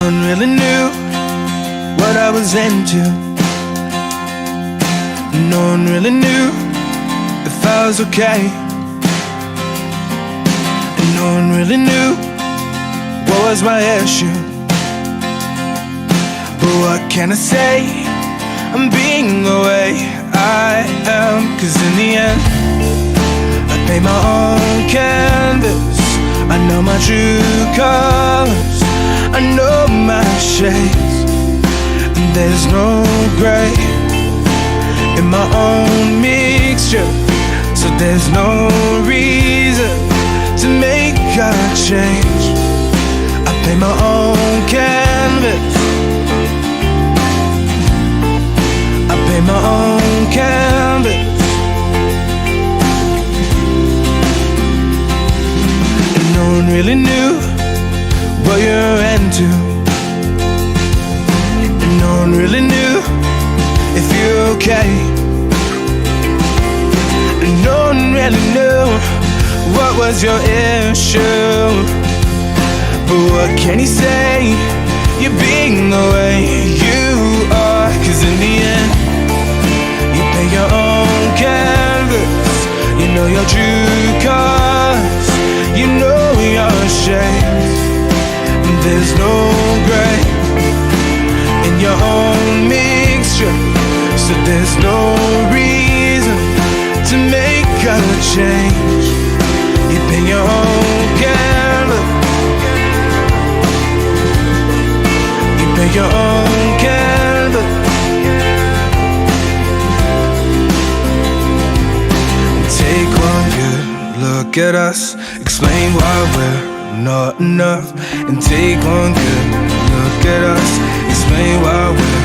one really knew what I was into. No one really knew if I was okay. And no one really knew what was my issue. But what can I say? I'm being the way I am. Cause in the end, I paint my own canvas. I know my true colors, I know my shades, and there's no gray in my own mixture. So there's no reason to make a change. I paint my own canvas, I paint my own canvas. And no one really knew what you're into. And no one really knew if you're okay. And no one really knew what was your issue. But what can you say? You're being the way you are. Cause in the end, you paint your own canvas. You know your true colors, you know your shades, and there's no gray in your own mixture. So there's no reason to make a change. You paint your own canvas, you paint your own canvas. Take one good look at us, explain why we're not enough. And take one good look at us, explain why we're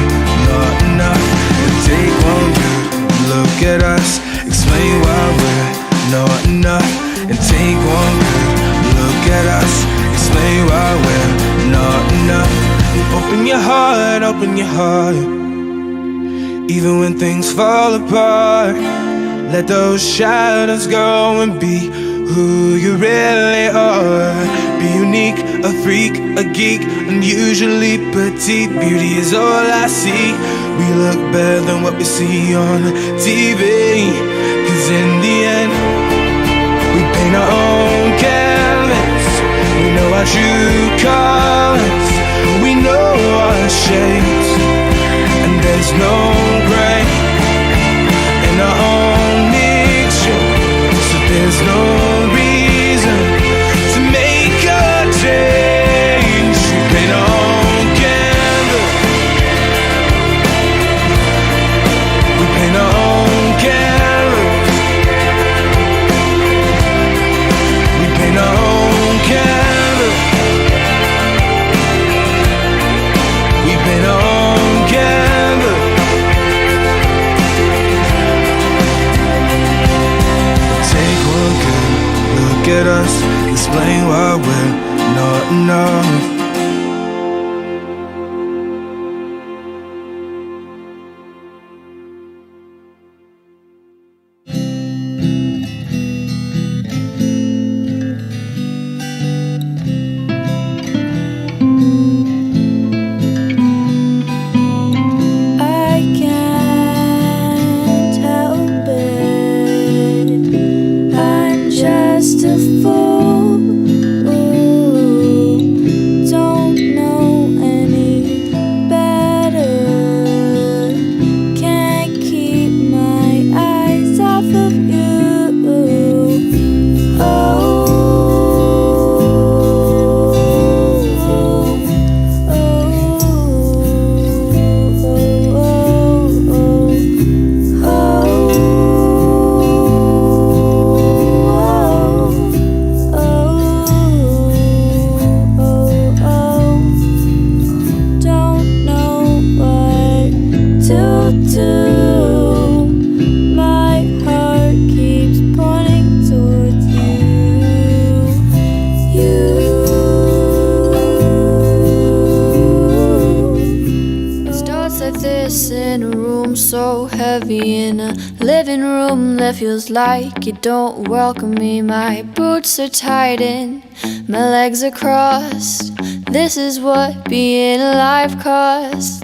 not enough. And take one good look at us, explain why we're not enough. And take one good look at us, explain why we're not enough. And open your heart, open your heart. Even when things fall apart, let those shadows go and be who you really are. Be unique, a freak, a geek, unusually petite. Beauty is all I see. We look better than what we see on TV. Cause in the end, we paint our own canvas. We know our true colors, we know our shades, and there's no gray in our own mixture. So there's no reason to make a change. We paint our own canvas, we paint our own canvas, we paint our own canvas, we paint our own canvas. Take one good look at us, explain why we're not enough. I can't help it. I'm just a fool. Don't know any better. Can't keep my eyes off of you. Don't know what to do. My heart keeps pointing towards you. Starts like this in a room so heavy, in a living room that feels like you don't welcome me. My boots are tightened, my legs are crossed. This is what being alive costs.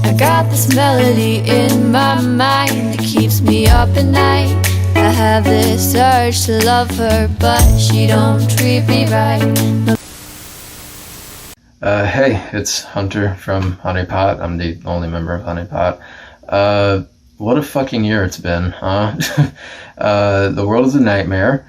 I got this melody in my mind that keeps me up at night. I have this urge to love her, but she don't treat me right. Hey, it's Hunter from Honeypot. I'm the only member of Honeypot. What a fucking year it's been, huh? The world is a nightmare.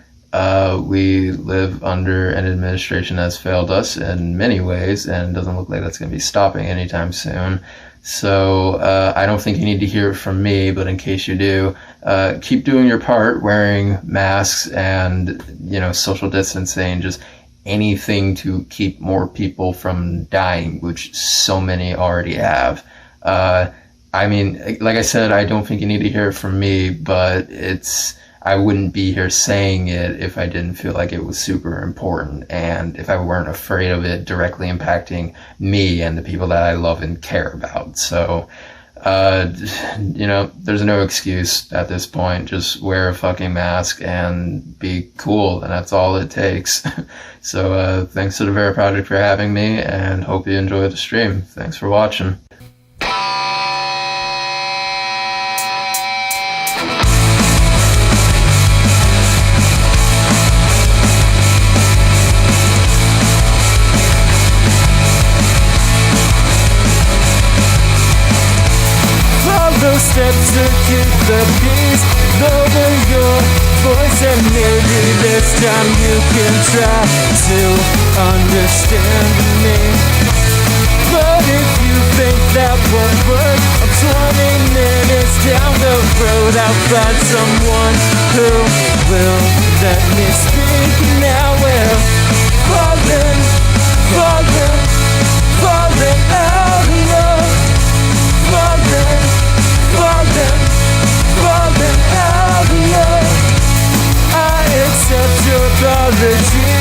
We live under an administration that's failed us in many ways, and it doesn't look like that's going to be stopping anytime soon. So I don't think you need to hear it from me, but in case you do, keep doing your part, wearing masks and, social distancing, just anything to keep more people from dying, which so many already have. I mean, like I said, I don't think you need to hear it from me, but I wouldn't be here saying it if I didn't feel like it was super important, and if I weren't afraid of it directly impacting me and the people that I love and care about. So, there's no excuse at this point. Just wear a fucking mask and be cool, and that's all it takes. So, thanks to the Vera Project for having me, and hope you enjoy the stream. Thanks for watching. Steps to keep the peace. Lower your voice and maybe this time you can try to understand me. But if you think that won't work, I'm 20 minutes down the road. I'll find someone who will let me speak. Now we're falling out of love. Falling out of love. I accept your apology.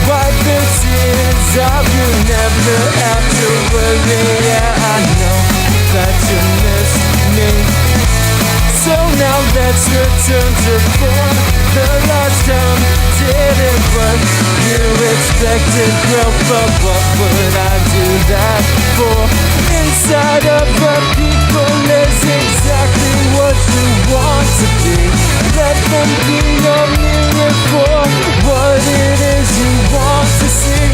Wipe the tears off. You never have to worry. Yeah, I know that you miss me. So now let's return to form. The last time didn't work. You expected growth, but what would I do that for? Inside of the people is exactly what you want to be. Let them be your mirror for what it is you want to see.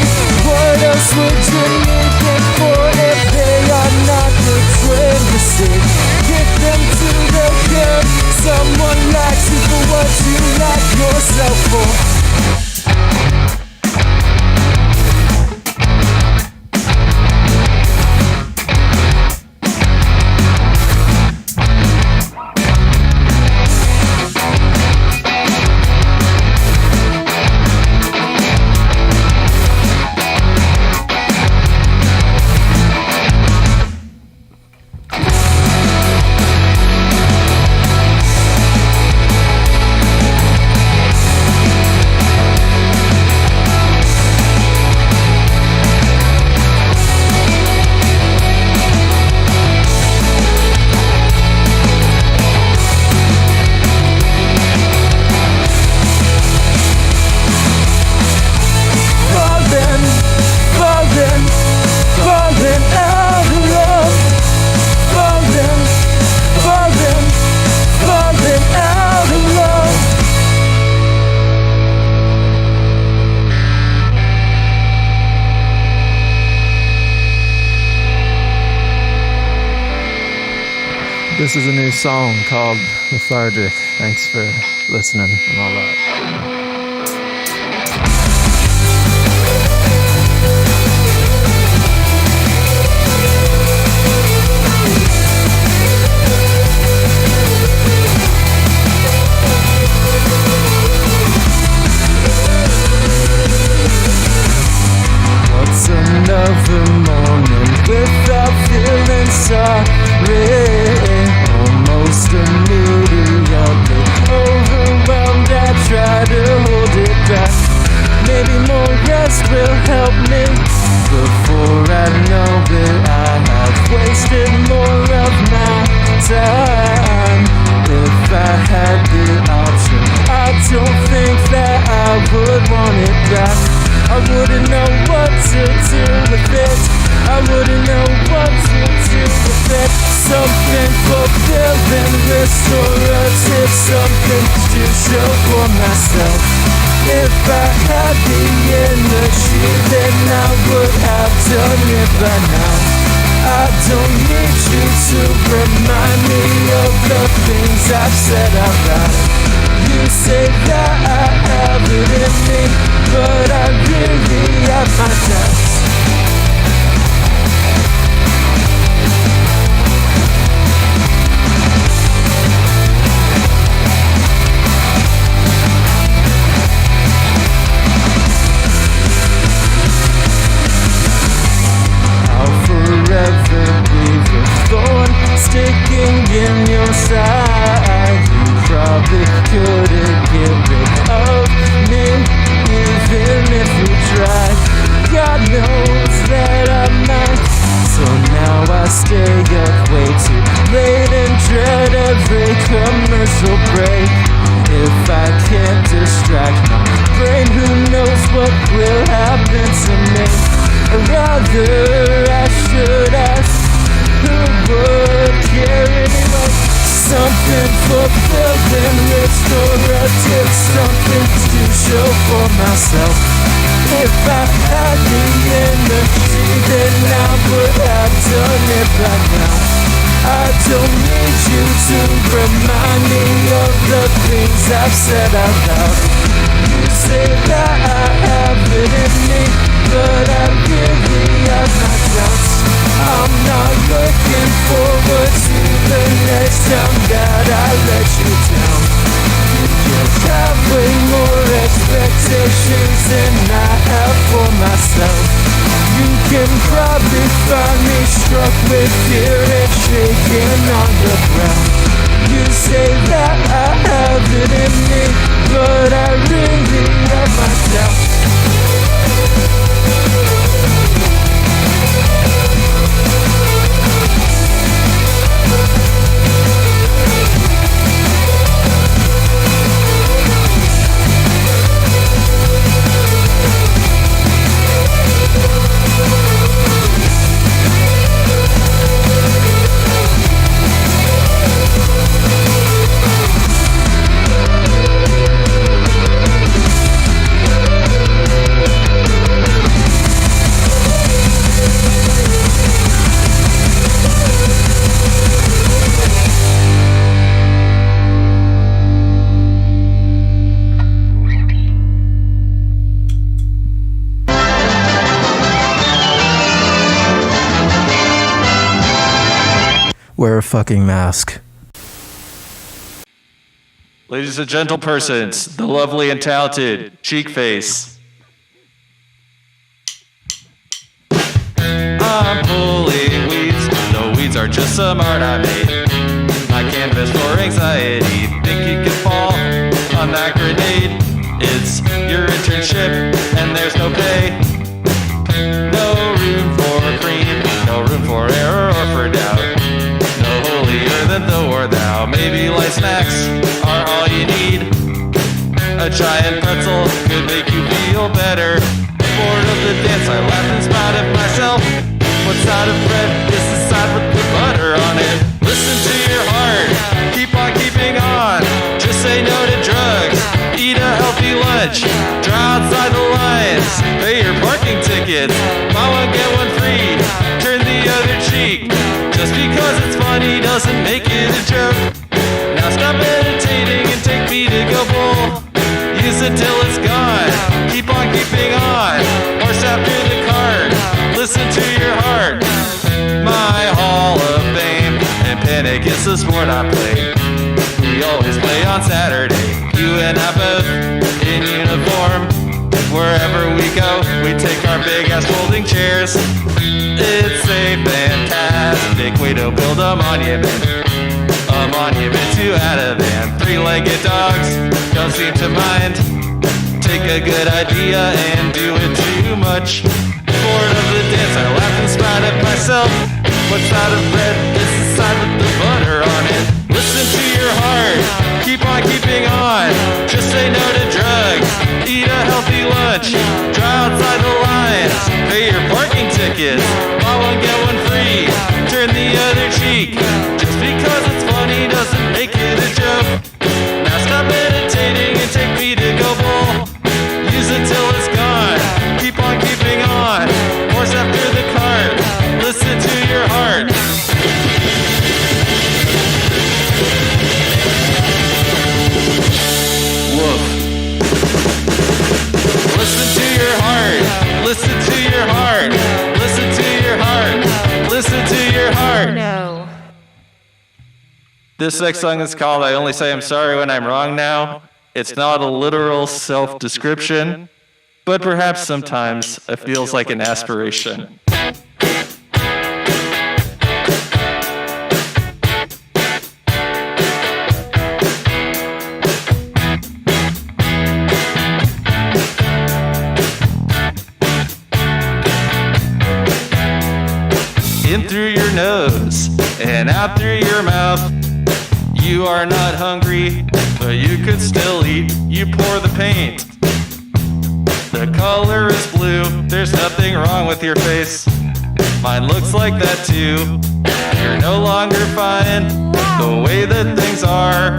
What else would you need them for if they are not the trend to see? Get them to the curb. Someone likes you for what you like yourself for. This is a new song called Lethargic. Thanks for listening and all that. What's another morning without feeling sorry? Almost immediately overwhelmed, I try to hold it back. Maybe more rest will help me. Before I know it, I have wasted more of my time. If I had the option, I don't think that I would want it back. I wouldn't know what to do restorative, something to show for myself. If I had the energy, then I would have done it by now. I don't need you to remind me of the things I've said out loud. You say that I have it in me, but I really have my doubts. Forever be the thorn sticking in your side. You probably couldn't get rid of me, even if you tried. God knows that I might. So now I stay up way too late and dread every commercial break. If I can't distract my brain, who knows what will happen to me? Or rather, I should ask, who would care anyway? Something fulfilling, restorative, something to show for myself. If I had the energy, then I would have done it by now. I don't need you to remind me of the things I've said out loud. You say that I have it in me, but I really have my doubts. I'm not looking forward to the next time that I let you down. You just have way more expectations than I have for myself. You can probably find me struck with fear and shaking on the ground. You say that I have it in me, but I really have my doubts. Wear a fucking mask. Ladies and gentle persons, the lovely and talented Cheekface. I'm pulling weeds, the weeds are just some art I made. My canvas for anxiety, think you can fall on that grenade. It's your internship and there's no pay. No room for cream, no room for error or for doubt. Holier than thou or thou. Maybe light snacks are all you need. A giant pretzel could make you feel better. Bored of the dance, I laugh and smile at myself. What side of bread is the side with the butter on it? Listen to your heart, keep on keeping on. Just say no to drugs, eat a healthy lunch. Draw outside the lines, pay your parking tickets. Buy one, get one free, turn the other cheek. Just because it's funny doesn't make it a joke. Now stop meditating and take me to go bowl. Use it till it's gone, keep on keeping on. Horse after the cart, listen to your heart. My Hall of Fame and Panic is the sport I play. We always play on Saturday, you and I both in uniform. Wherever we go, we take our big ass folding chairs. It's a fantastic way to build a monument to Ativan. Three-legged dogs don't seem to mind. Take a good idea and do it too much. Bored of the dance, I laugh and smile at myself. What side of bread is the side with the butter on it? Listen to your heart, keep on keeping on. Just say no to drugs, eat a healthy lunch. Try outside the lines, pay your parking tickets. Buy one, get one free, turn the other cheek. Just because it's funny doesn't make it This next song is called I Only Say I'm Sorry When I'm Wrong Now. It's not a literal self-description, but perhaps sometimes it feels like an aspiration. In through your nose and out through your mouth. You are not hungry, but you could still eat. You pour the paint. The color is blue. There's nothing wrong with your face. Mine looks like that too. You're no longer fine the way that things are.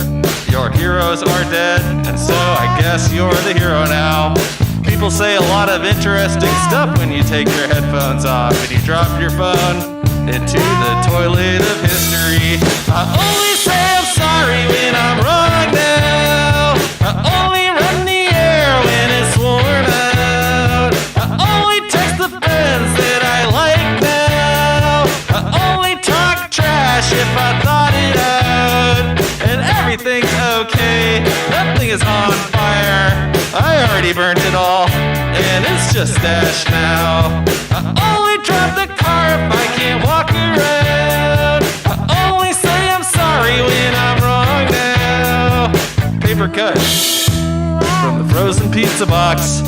Your heroes are dead, and so I guess you're the hero now. People say a lot of interesting stuff when you take your headphones off and you drop your phone into the toilet of history. I only say I'm sorry when I'm wrong now. I only run the air when it's worn out. I only text the friends that I like now. I only talk trash if I thought it out. And everything's okay, nothing is on fire. I already burnt it all, and it's just ash now. I only drive the car if I can't walk around. I only say I'm sorry when I'm wrong now. Paper cut from the frozen pizza box.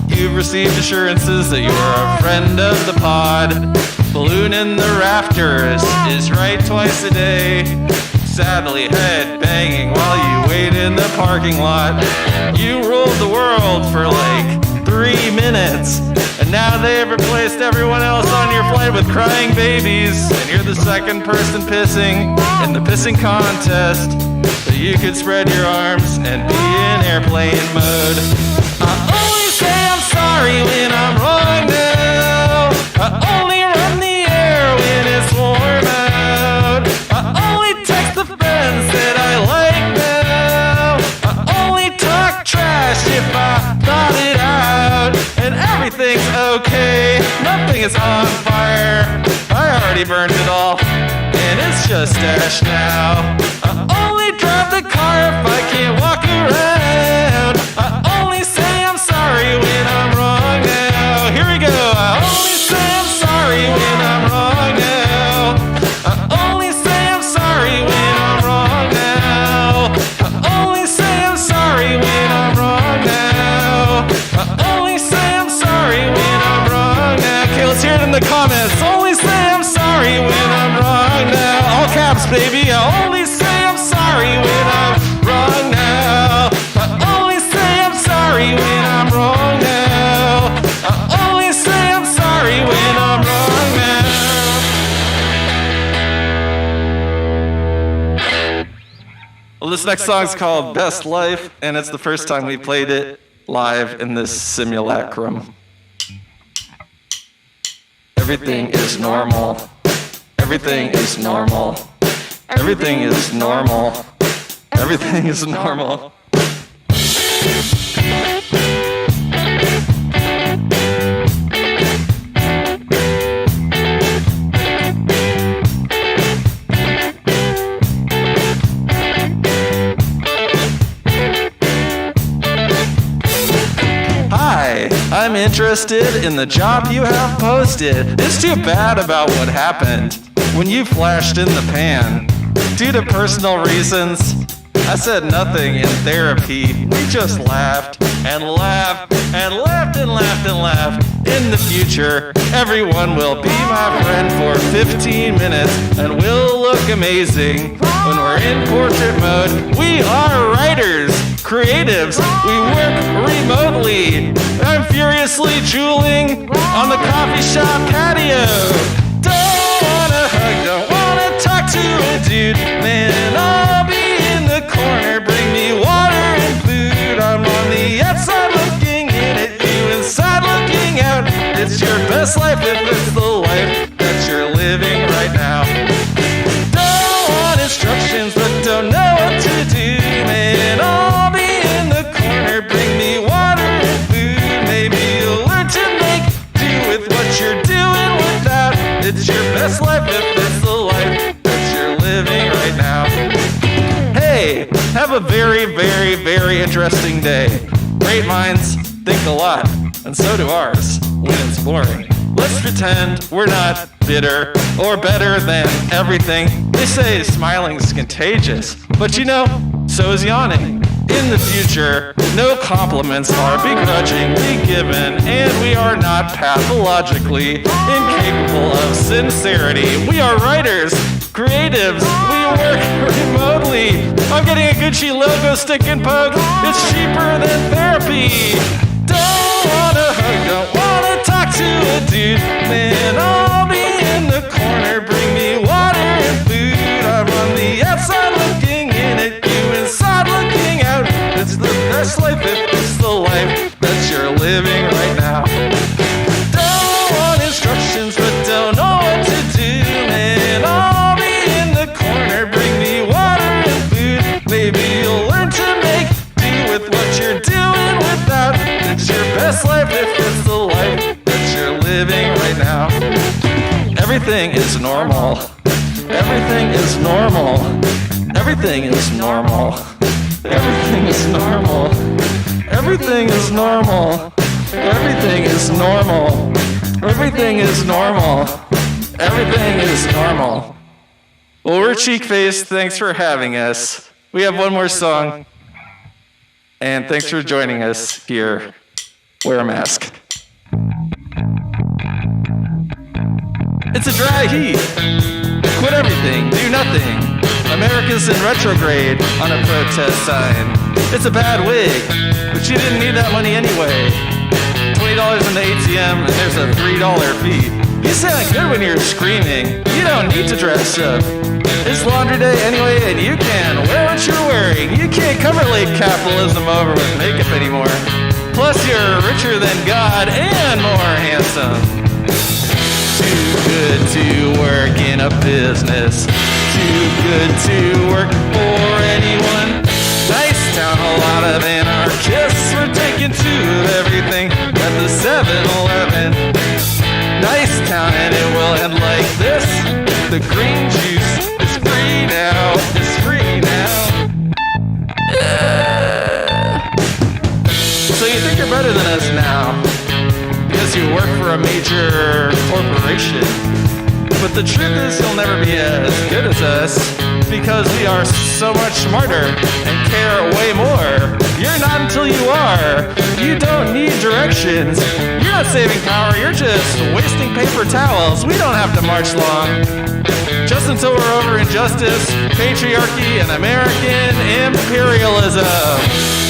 You've received assurances that you're a friend of the pod. Balloon in the rafters is right twice a day. Sadly head banging while you wait in the parking lot. You ruled the world for like 3 minutes, and now they've replaced everyone else on your flight with crying babies, and you're the second person pissing in the pissing contest. But you could spread your arms and be in airplane mode. I only say I'm sorry when I'm wrong now. I only run the air when it's warm out. I only text the friends that I like now. I only talk trash if I thought it out. And everything's okay, nothing is on fire. I already burned it all, and it's just ash now. I only drive the car if I can't walk around. I only say I'm sorry when I'm wrong now. Here we go. I only say I'm sorry when I'm wrong now. I only say I'm sorry when I'm wrong now. I only say I'm sorry when I'm wrong now. I only say I'm sorry when I'm wrong now. Okay, let's hear it in the comments. Only say I'm sorry when I'm wrong now. All caps, baby. I only say I'm sorry when I'm wrong now. I only say I'm sorry when I'm wrong now. I only say I'm sorry when I'm wrong now. Well, this next song's called Best Life, and it's the first time we played it live in this simulacrum. Everything is normal. Everything is normal. Everything is normal. Everything is normal. Hi, I'm interested in the job you have posted. It's too bad about what happened when you flashed in the pan. Due to personal reasons, I said nothing in therapy. We just laughed and laughed and laughed and laughed and laughed. In the future, everyone will be my friend for 15 minutes, and we'll look amazing when we're in portrait mode. We are writers, creatives, we work remotely. I'm furiously drooling on the coffee shop patio. Don't wanna hug, don't wanna talk to a dude. Man, I'll be in the corner, bring me water and food. I'm on the outside looking in at you, inside looking out. It's your best life if it's the life that you're living right now. Don't want instructions but don't know what to do. Man, I'll be in the corner, bring me water and food. Maybe you'll learn to make do with what you're doing without. It's your best life if it's the life that you're living right now. have a very, very, very interesting day. Great minds think a lot, and so do ours when it's boring. Let's pretend we're not bitter or better than everything. They say smiling's contagious, but you know, so is yawning. In the future, no compliments are begrudgingly given, and we are not pathologically incapable of sincerity. We are writers, creatives, we work remotely. I'm getting a Gucci logo stick and poke. It's cheaper than therapy. Don't wanna hug, don't wanna talk to a dude. Man, I'll be in the corner, bring me water and food. I'm on the outside looking in at you, inside looking out. It's the best life if it's the life that you're living right now. Don't want instructions, but don't know what to do. Man, I'll be in the corner, bring me water and food. Maybe you'll learn to make do with what you're doing without. It's your best life if it's the life that you're living right now. Everything is normal. Everything is normal. Everything is normal. Everything is normal. Everything is normal. Everything is normal. Everything is normal. Everything is normal. Well, we're Cheekface. Thanks for having us. We have one more song. And thanks for joining us here. Wear a mask. It's a dry heat. Quit everything. Do nothing. America's in retrograde on a protest sign. It's a bad wig, but you didn't need that money anyway. $20 in the ATM and there's a $3 fee. You sound good when you're screaming. You don't need to dress up. It's laundry day anyway and you can wear what you're wearing. You can't cover late capitalism over with makeup anymore. Plus you're richer than God and more handsome. Too good to work in a business. Too good to work for anyone. Nice town, a lot of anarchists. We're taking two of everything at the 7-Eleven. Nice town and it will end like this. The green juice is free now. It's free now. So you think you're better than us now because you work for a major corporation. But the truth is you'll never be as good as us because we are so much smarter and care way more. You're not until you are. You don't need directions. You're not saving power, you're just wasting paper towels. We don't have to march long. Just until we're over injustice, patriarchy, and American imperialism.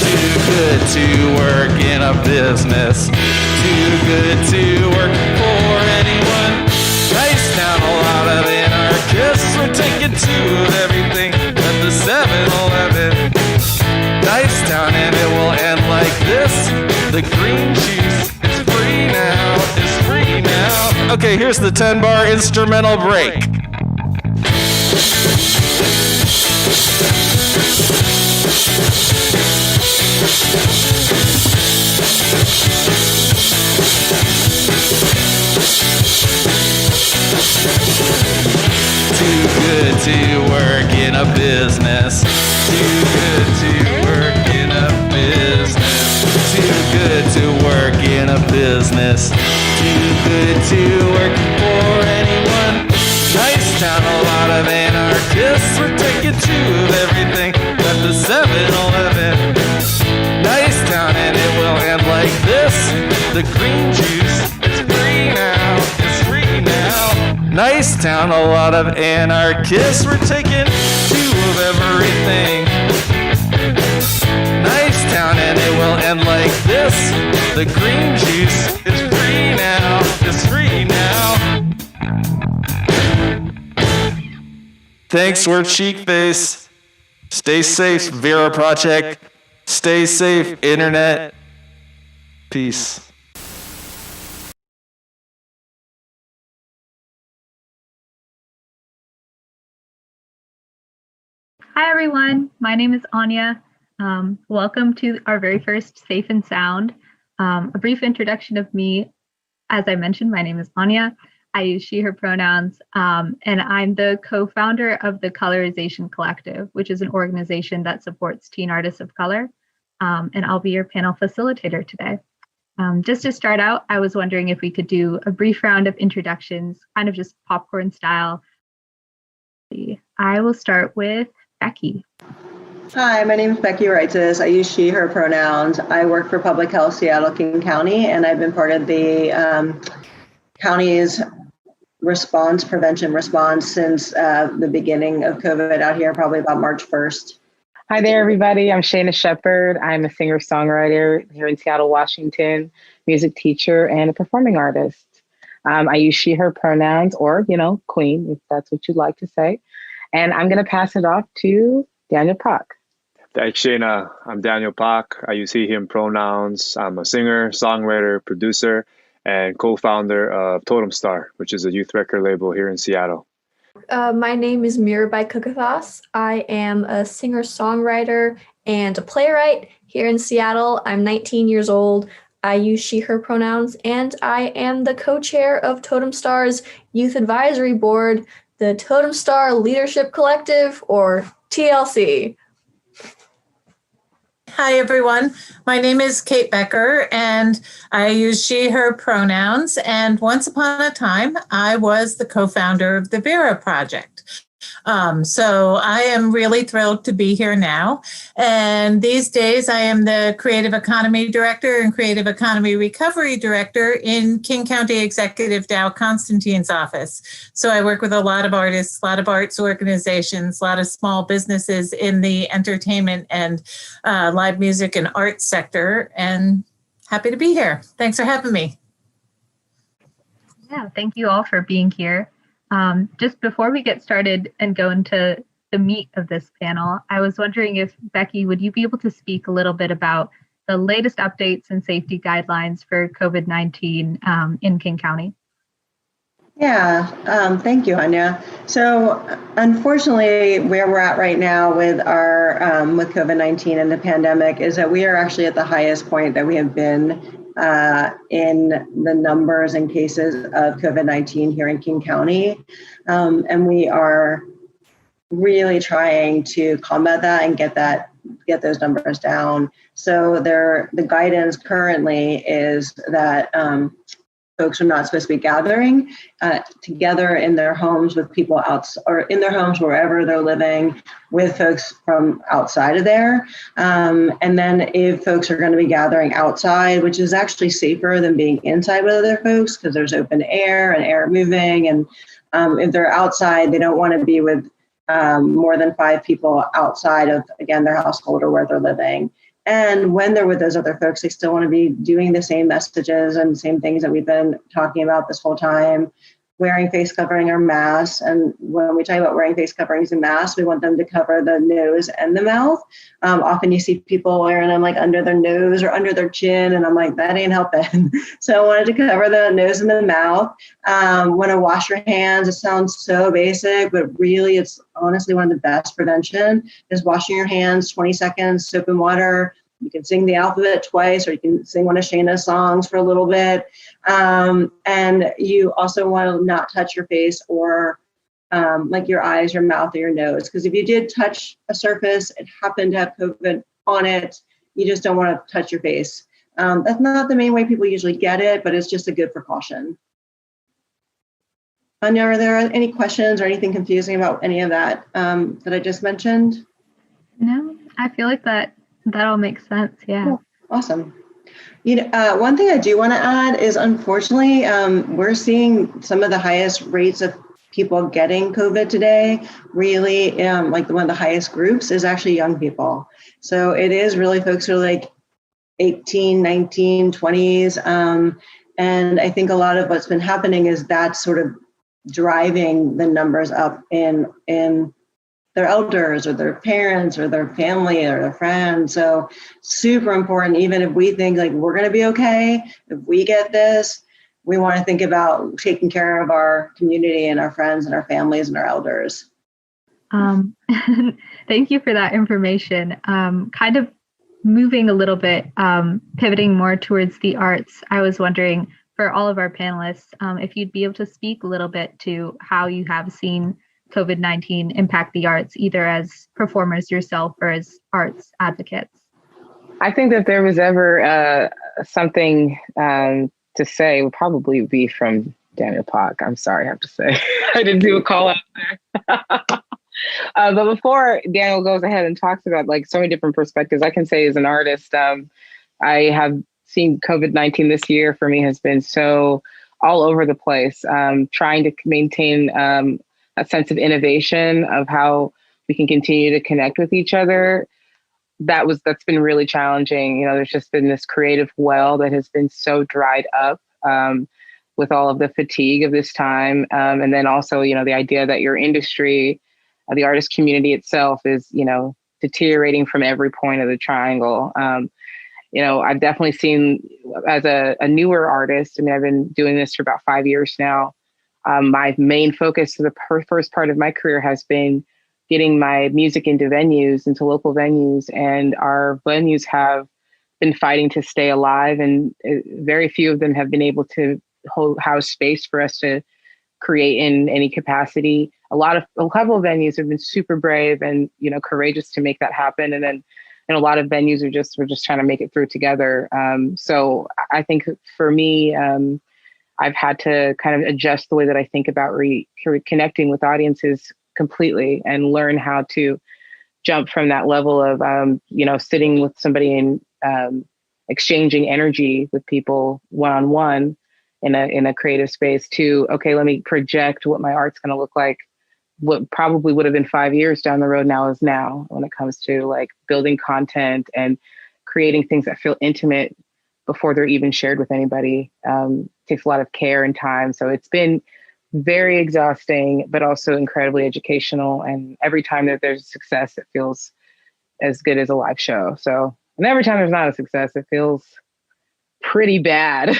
Too good to work in a business. Too good to work for anyone. Nice town, a lot of anarchists. We're taking two of everything at the 7-Eleven. Nice town and it will end like this. The green juice is free now. It's free now. Okay, here's the 10-bar instrumental break. Too good to work in a business. Too good to work in a business. Too good to work in a business. Too good to work for anyone. Nice town, a lot of anarchists. We're taking two of everything at the 7-Eleven. Nice town and it will end like this. The green juice is free now. It's free now. Nice town, a lot of anarchists. We're taking two of everything. Nice town and it will end like this. The green juice is free now. It's free now. Thanks, we're Cheekface. Stay safe, Vera Project. Stay safe, Internet. Peace. Hi everyone, my name is Anya. Welcome to our very first Safe and Sound. A brief introduction of me. As I mentioned, my name is Anya. I use she, her pronouns, and I'm the co-founder of the Colorization Collective, which is an organization that supports teen artists of color. And I'll be your panel facilitator today. Just to start out, I was wondering if we could do a brief round of introductions, kind of just popcorn style. I will start with Becky. Hi, my name is Becky Reitzes. I use she, her pronouns. I work for Public Health Seattle King County, and I've been part of the county's prevention response since the beginning of COVID out here, probably about March 1st. Hi there, everybody. I'm Shaina Shepherd. I'm a singer-songwriter here in Seattle, Washington, music teacher, and a performing artist. I use she, her pronouns, or, queen, if that's what you'd like to say. And I'm going to pass it off to Daniel Pak. Thanks, Shaina. I'm Daniel Pak. I use he, him pronouns. I'm a singer, songwriter, producer, and co-founder of Totem, which is a youth record label here in Seattle. My name is Mirabai Kukathas. I am a singer-songwriter and a playwright here in Seattle. I'm 19 years old. I use she, her pronouns, and I am the co-chair of Totem Star's Youth Advisory Board, the Totem Star Leadership Collective, or TLC. Hi, everyone. My name is Kate Becker, and I use she, her pronouns. And once upon a time, I was the co-founder of the Vera project. So I am really thrilled to be here now. And these days, I am the Creative Economy Director and Creative Economy Recovery Director in King County Executive Dow Constantine's office. So I work with a lot of artists, a lot of arts organizations, a lot of small businesses in the entertainment and live music and art sector. And happy to be here. Thanks for having me. Yeah, thank you all for being here. Just before we get started and go into the meat of this panel, I was wondering if, Becky, would you be able to speak a little bit about the latest updates and safety guidelines for COVID-19 in King County? Yeah, thank you, Anya. So unfortunately, where we're at right now with our with COVID-19 and the pandemic is that we are actually at the highest point that we have been in the numbers and cases of COVID-19 here in King County. And we are really trying to combat that and get those numbers down. So the guidance currently is that folks are not supposed to be gathering together in their homes with people or in their homes wherever they're living with folks from outside of there. And then if folks are going to be gathering outside, which is actually safer than being inside with other folks because there's open air and air moving. And if they're outside, they don't want to be with more than 5 people outside of, again, their household or where they're living. And when they're with those other folks, they still want to be doing the same messages and same things that we've been talking about this whole time, wearing face covering or masks. And when we talk about wearing face coverings and masks, we want them to cover the nose and the mouth. Often you see people wearing them like under their nose or under their chin, and I'm like, that ain't helping. So I wanted to cover the nose and the mouth. Want to wash your hands. It sounds so basic, but really it's honestly one of the best prevention is washing your hands, 20 seconds, soap and water. You can sing the alphabet twice, or you can sing one of Shaina's songs for a little bit. And you also want to not touch your face or like your eyes, your mouth, or your nose. Because if you did touch a surface, it happened to have COVID on it, you just don't want to touch your face. That's not the main way people usually get it, but it's just a good precaution. Anya, are there any questions or anything confusing about any of that that I just mentioned? No, I feel like that all makes sense. Yeah. Cool. Awesome. One thing I do want to add is, unfortunately, we're seeing some of the highest rates of people getting COVID today. Really, like one of the highest groups is actually young people. So it is really folks who are like 18, 19, 20s. And I think a lot of what's been happening is that sort of driving the numbers up in their elders or their parents or their family or their friends. So super important, even if we think like we're going to be okay, if we get this, we want to think about taking care of our community and our friends and our families and our elders. Thank you for that information. Kind of moving a little bit, pivoting more towards the arts, I was wondering, for all of our panelists, if you'd be able to speak a little bit to how you have seen COVID-19 impact the arts, either as performers yourself or as arts advocates. I think that if there was ever something to say, it would probably be from Daniel Pak. I'm sorry, I have to say. I didn't do a call out there. But before Daniel goes ahead and talks about like so many different perspectives, I can say as an artist, I have seen COVID-19 this year for me has been so all over the place, trying to maintain a sense of innovation of how we can continue to connect with each other. That's been really challenging. You know, there's just been this creative well that has been so dried up with all of the fatigue of this time. And then also, you know, the idea that your industry, the artist community itself is, you know, deteriorating from every point of the triangle. You know, I've definitely seen as a newer artist, I mean, I've been doing this for about 5 years now. My main focus for the first part of my career has been getting my music into venues, into local venues. And our venues have been fighting to stay alive. And very few of them have been able to house space for us to create in any capacity. A couple of venues have been super brave and, you know, courageous to make that happen. And then a lot of venues we're just trying to make it through together. So I think for me, I've had to kind of adjust the way that I think about connecting with audiences completely and learn how to jump from that level of, you know, sitting with somebody and exchanging energy with people one-on-one in a creative space to, okay, let me project what my art's going to look like. What probably would have been 5 years down the road now is now, when it comes to like building content and creating things that feel intimate before they're even shared with anybody. Takes a lot of care and time. So it's been very exhausting, but also incredibly educational. And every time that there's success, it feels as good as a live show. So, and every time there's not a success, it feels pretty bad.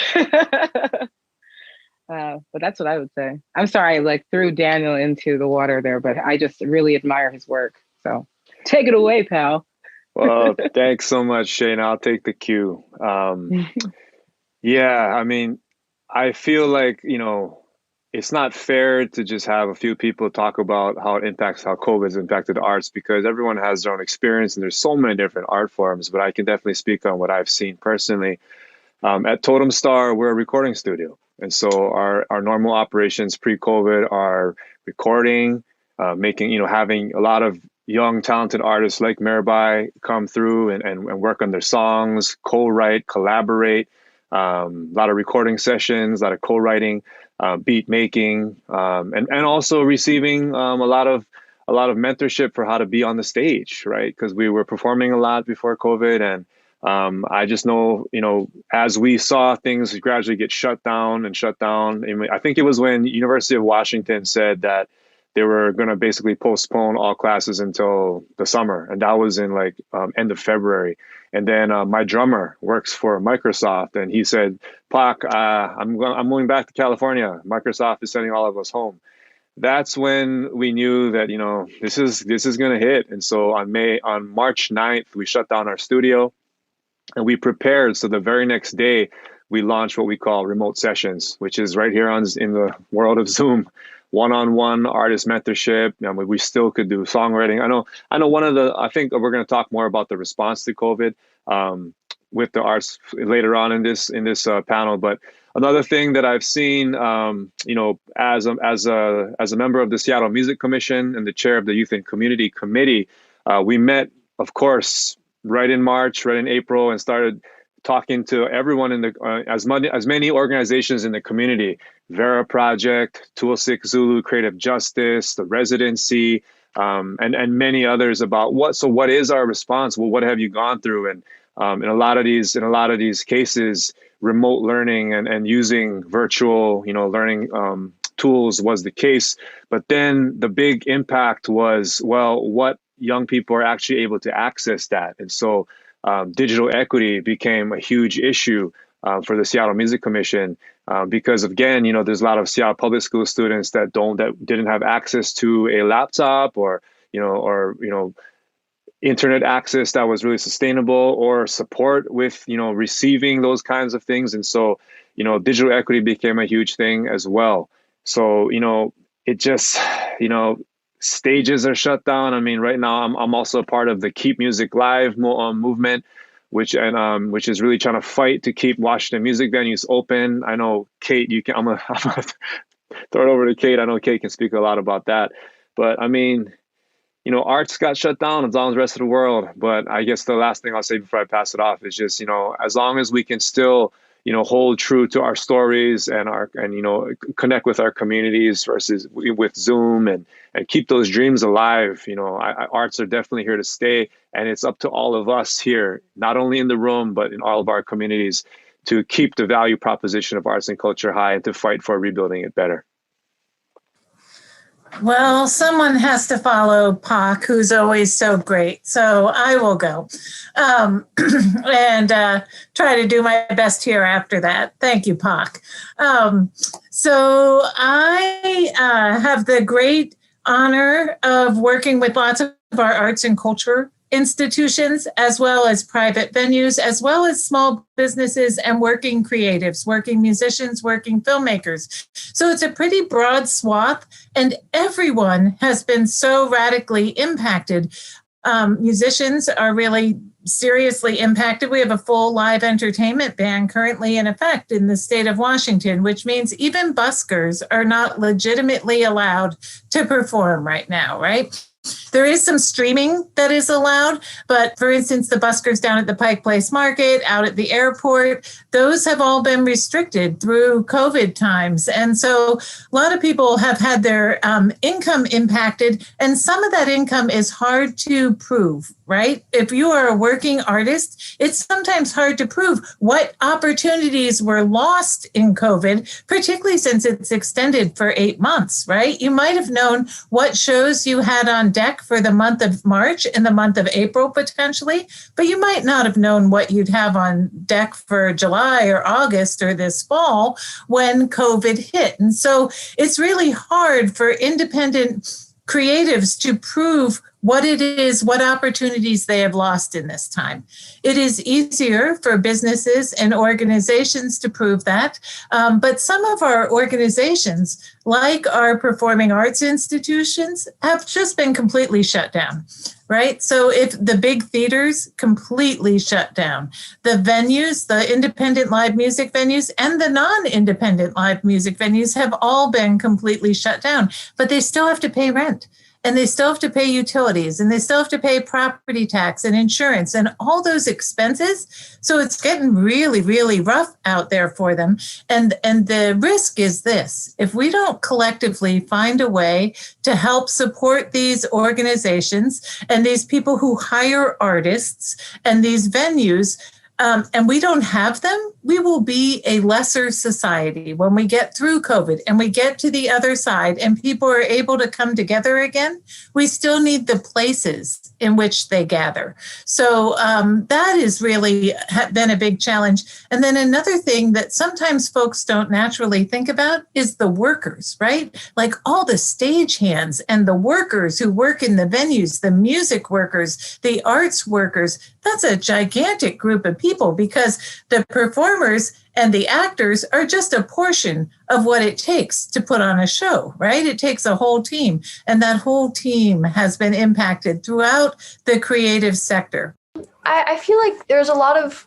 But that's what I would say. I'm sorry, I like threw Daniel into the water there, but I just really admire his work. So take it away, pal. Well, thanks so much, Shane. I'll take the cue. Yeah, I mean, I feel like, you know, it's not fair to just have a few people talk about how COVID has impacted the arts, because everyone has their own experience and there's so many different art forms. But I can definitely speak on what I've seen personally. At Totem Star, we're a recording studio. And so our normal operations pre-COVID are recording, making, you know, having a lot of young, talented artists like Mirabai come through and work on their songs, co-write, collaborate, a lot of recording sessions, a lot of co-writing, beat making, and also receiving a lot of mentorship for how to be on the stage, right? Because we were performing a lot before COVID, and I just know, you know, as we saw things gradually get shut down, and I think it was when University of Washington said that they were going to basically postpone all classes until the summer. And that was in like end of February. And then my drummer works for Microsoft, and he said, Pak, I'm moving back to California. Microsoft is sending all of us home. That's when we knew that, you know, this is going to hit. And so on March 9th, we shut down our studio and we prepared. So the very next day, we launched what we call remote sessions, which is right here in the world of Zoom. One-on-one artist mentorship. I mean, we still could do songwriting. I know I think we're going to talk more about the response to COVID with the arts later on in this panel. But another thing that I've seen, you know, as a member of the Seattle Music Commission and the chair of the Youth and Community Committee, we met, of course, right in March, right in April, and started talking to everyone in the as many organizations in the community, Vera Project, Tool 6 Zulu, Creative Justice, the Residency, and many others about what is our response? Well, what have you gone through? And in a lot of these cases, remote learning and using virtual, you know, learning tools was the case. But then the big impact was, well, what young people are actually able to access that, and so. Digital equity became a huge issue for the Seattle Music Commission because, again, you know, there's a lot of Seattle public school students that didn't have access to a laptop or internet access that was really sustainable or support with, you know, receiving those kinds of things. And so, digital equity became a huge thing as well. So, it just, stages are shut down. I mean, right now I'm also a part of the Keep Music Live movement, which is really trying to fight to keep Washington music venues open. I know Kate, I'm gonna throw it over to Kate. I know Kate can speak a lot about that, but I mean, arts got shut down as long as the rest of the world. But I guess the last thing I'll say before I pass it off is just, as long as we can still, hold true to our stories and connect with our communities versus with Zoom and keep those dreams alive. Arts are definitely here to stay. And it's up to all of us here, not only in the room, but in all of our communities, to keep the value proposition of arts and culture high and to fight for rebuilding it better. Well, someone has to follow Pac, who's always so great. So I will go and try to do my best here after that. Thank you, Pac. So I have the great honor of working with lots of our arts and culture institutions, as well as private venues, as well as small businesses and working creatives, working musicians, working filmmakers. So it's a pretty broad swath, and everyone has been so radically impacted. Musicians are really seriously impacted. We have a full live entertainment ban currently in effect in the state of Washington, which means even buskers are not legitimately allowed to perform right now, right? There is some streaming that is allowed, but for instance, the buskers down at the Pike Place Market, out at the airport, those have all been restricted through COVID times. And so a lot of people have had their income impacted, and some of that income is hard to prove, right? If you are a working artist, it's sometimes hard to prove what opportunities were lost in COVID, particularly since it's extended for 8 months, right? You might have known what shows you had on deck for the month of March and the month of April potentially, but you might not have known what you'd have on deck for July or August or this fall when COVID hit. And so it's really hard for independent creatives to prove what it is, what opportunities they have lost in this time. It is easier for businesses and organizations to prove that, but some of our organizations, like our performing arts institutions, have just been completely shut down, right? So if the big theaters completely shut down, the venues, the independent live music venues and the non-independent live music venues have all been completely shut down, but they still have to pay rent. And they still have to pay utilities, and they still have to pay property tax and insurance and all those expenses. So it's getting really, really rough out there for them. And the risk is this: if we don't collectively find a way to help support these organizations and these people who hire artists and these venues, and we don't have them, we will be a lesser society when we get through COVID and we get to the other side and people are able to come together again. We still need the places in which they gather. So that has really been a big challenge. And then another thing that sometimes folks don't naturally think about is the workers, right? Like all the stagehands and the workers who work in the venues, the music workers, the arts workers. That's a gigantic group of people because the performers and the actors are just a portion of what it takes to put on a show, right? It takes a whole team, and that whole team has been impacted throughout the creative sector. I feel like there's a lot of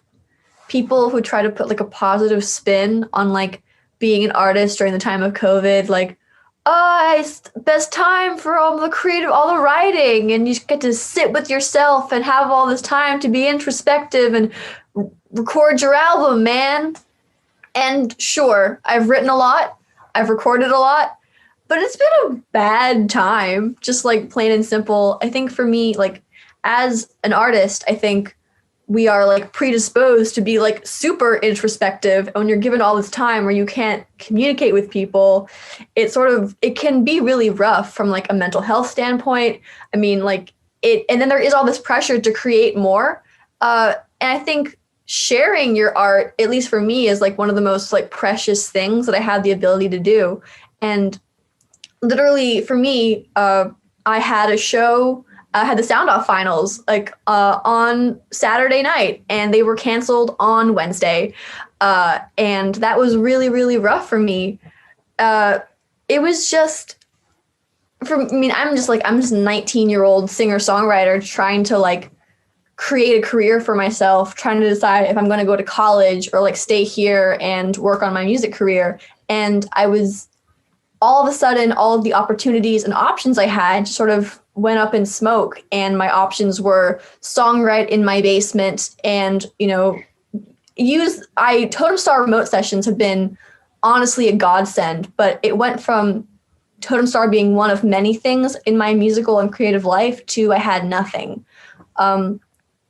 people who try to put like a positive spin on like being an artist during the time of COVID, like, oh, it's the best time for all the writing, and you get to sit with yourself and have all this time to be introspective and record your album, man. And sure, I've written a lot, I've recorded a lot, but it's been a bad time, just like plain and simple. I think for me, like as an artist, I think we are like predisposed to be like super introspective. And when you're given all this time where you can't communicate with people, it can be really rough from like a mental health standpoint. I mean, like and then there is all this pressure to create more. And I think sharing your art, at least for me, is like one of the most like precious things that I had the ability to do. And literally for me, I had a show I had the Sound Off finals on Saturday night, and they were canceled on Wednesday. And that was really, really rough for me. It was just, I'm just a 19-year-old singer-songwriter trying to create a career for myself, trying to decide if I'm going to go to college or stay here and work on my music career. And I was, all of a sudden, all of the opportunities and options I had sort of went up in smoke, and my options were songwrite in my basement and, Totem Star remote sessions have been honestly a godsend, but it went from Totem Star being one of many things in my musical and creative life to I had nothing.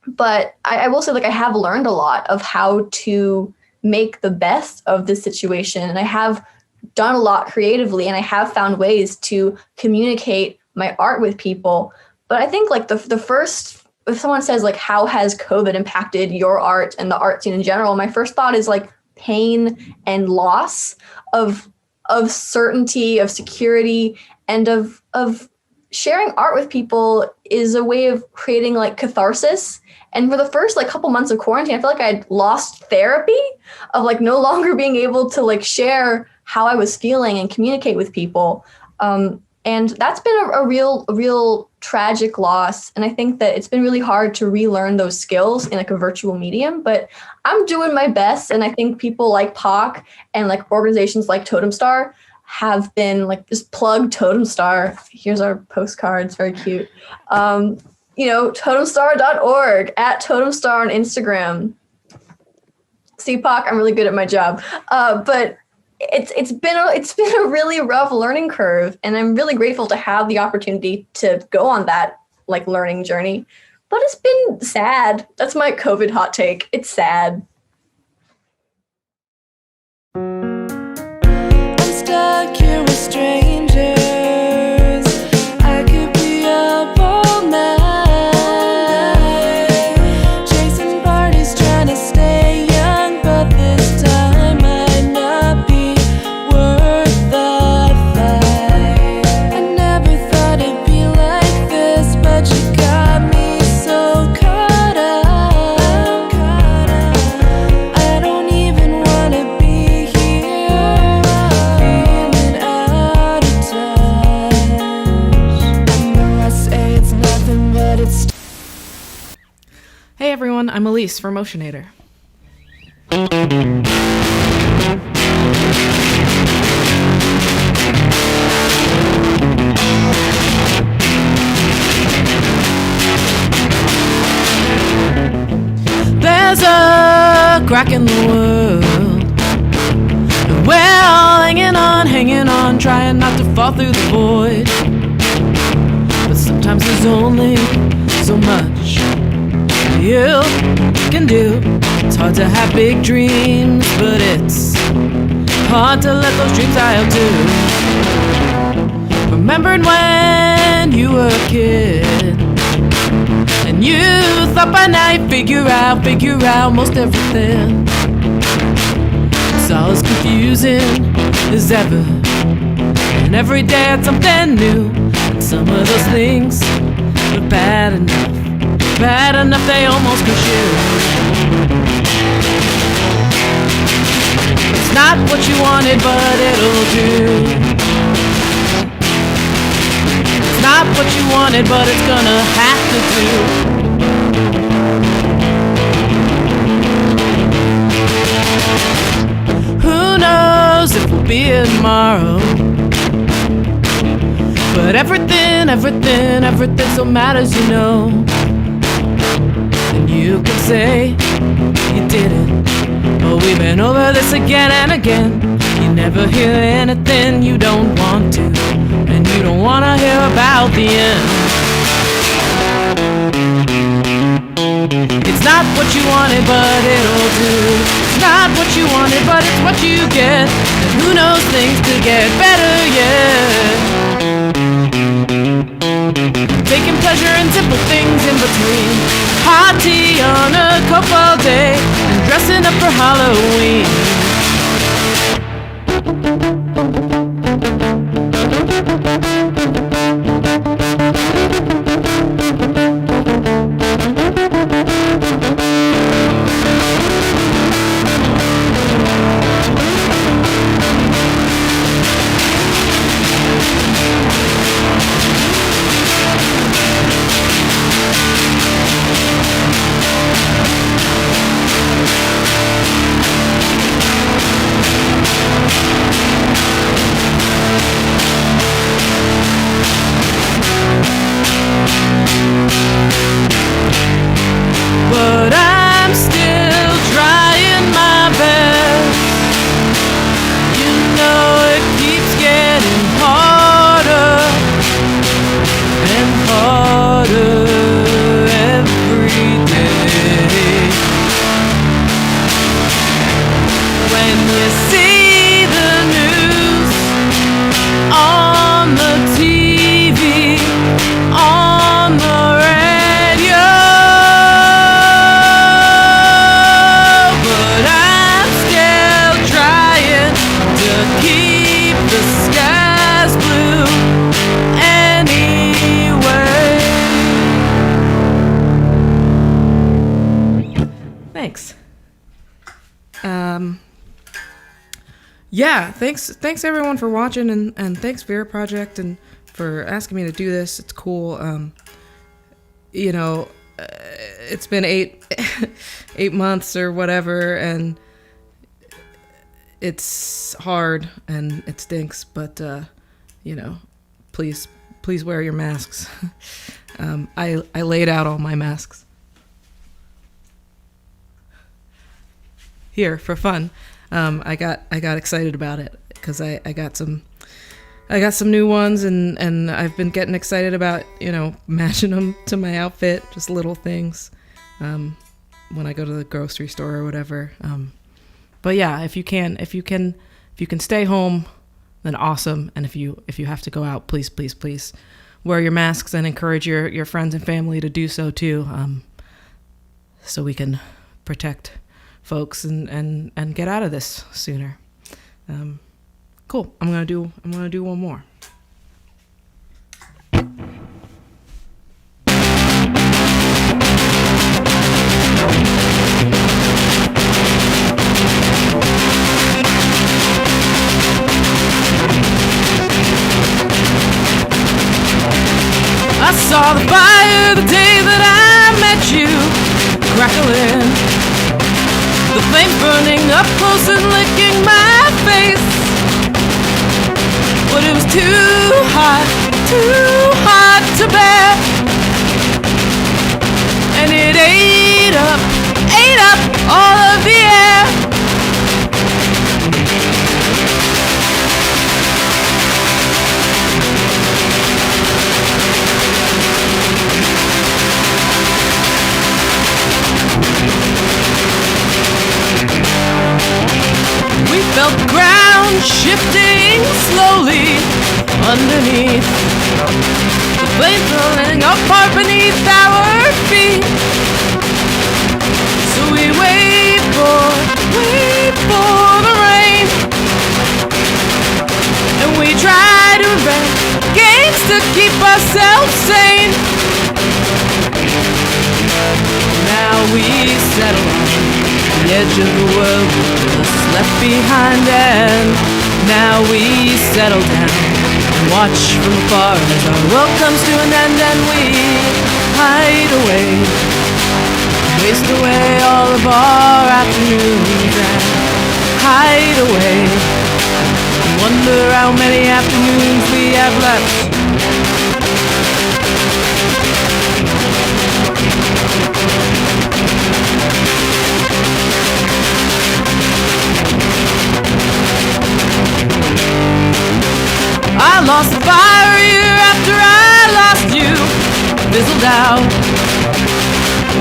But I will say, I have learned a lot of how to make the best of this situation, and I have done a lot creatively, and I have found ways to communicate my art with people. But I think the first, if someone says how has COVID impacted your art and the art scene in general, my first thought is pain and loss of certainty, of security, and of sharing art with people is a way of creating catharsis. And for the first couple months of quarantine, I feel like I'd lost therapy of no longer being able to share how I was feeling and communicate with people. And that's been a real tragic loss. And I think that it's been really hard to relearn those skills in a virtual medium, but I'm doing my best. And I think people like POC and organizations like Totem Star have been just plug Totem Star. Here's our postcard. It's very cute. Totemstar.org, at Totem Star on Instagram. See, POC, I'm really good at my job. But it's been a really rough learning curve, and I'm really grateful to have the opportunity to go on that learning journey. But it's been sad. That's my COVID hot take. It's sad. I'm stuck here with strangers. I could be up all night, chasing parties, trying to stay young, but this time might not be worth the fight. I never thought it'd be like this, but you got me so caught up. I don't even wanna be here, feeling out of touch. I know I say it's nothing, but it's. Hey everyone, I'm Elise from Motionator. There's a crack in the world, and we're all hanging on, trying not to fall through the void. But sometimes there's only so much you can do. It's hard to have big dreams, but it's hard to let those dreams die out too. Remembering when you were a kid, and you thought by now you'd figure out most everything. It's all as confusing as ever, and every day it's something new. And some of those things are bad enough they almost crush you. It's not what you wanted, but it'll do. It's not what you wanted, but it's gonna have to do. Who knows if we'll be here tomorrow? But everything still matters, you know. And you can say you did it, but we've been over this again and again. You never hear anything you don't want to, and you don't want to hear about the end. It's not what you wanted, but it'll do. It's not what you wanted, but it's what you get. And who knows, things could get better yet. Taking pleasure in simple things in between. Hot tea on a cup all day, and dressing up for Halloween. yeah, thanks everyone for watching, and thanks Vera Project and for asking me to do this. It's cool. It's been 8 months or whatever, and it's hard and it stinks, but please wear your masks. I laid out all my masks here for fun. I got excited about it because I got some new ones, and I've been getting excited about matching them to my outfit, just little things when I go to the grocery store or whatever. But yeah, if you can stay home, then awesome. And if you have to go out, please wear your masks and encourage your friends and family to do so too, so we can protect folks and get out of this sooner. Cool. I'm gonna do one more. I saw the fire the day that I met you, crackling, the flame burning up close and licking my face. But it was too hot to bear, and it ate up all of the air. We felt the ground shifting slowly underneath, the flames rolling apart beneath our feet. So we wait for the rain, and we try to invent games to keep ourselves sane. Now we settle on the edge of the world we just left behind, and now we settle down and watch from afar as our world comes to an end, and we hide away, waste away all of our afternoons, and hide away and wonder how many afternoons we have left. I lost the fire a year after I lost you, fizzled out.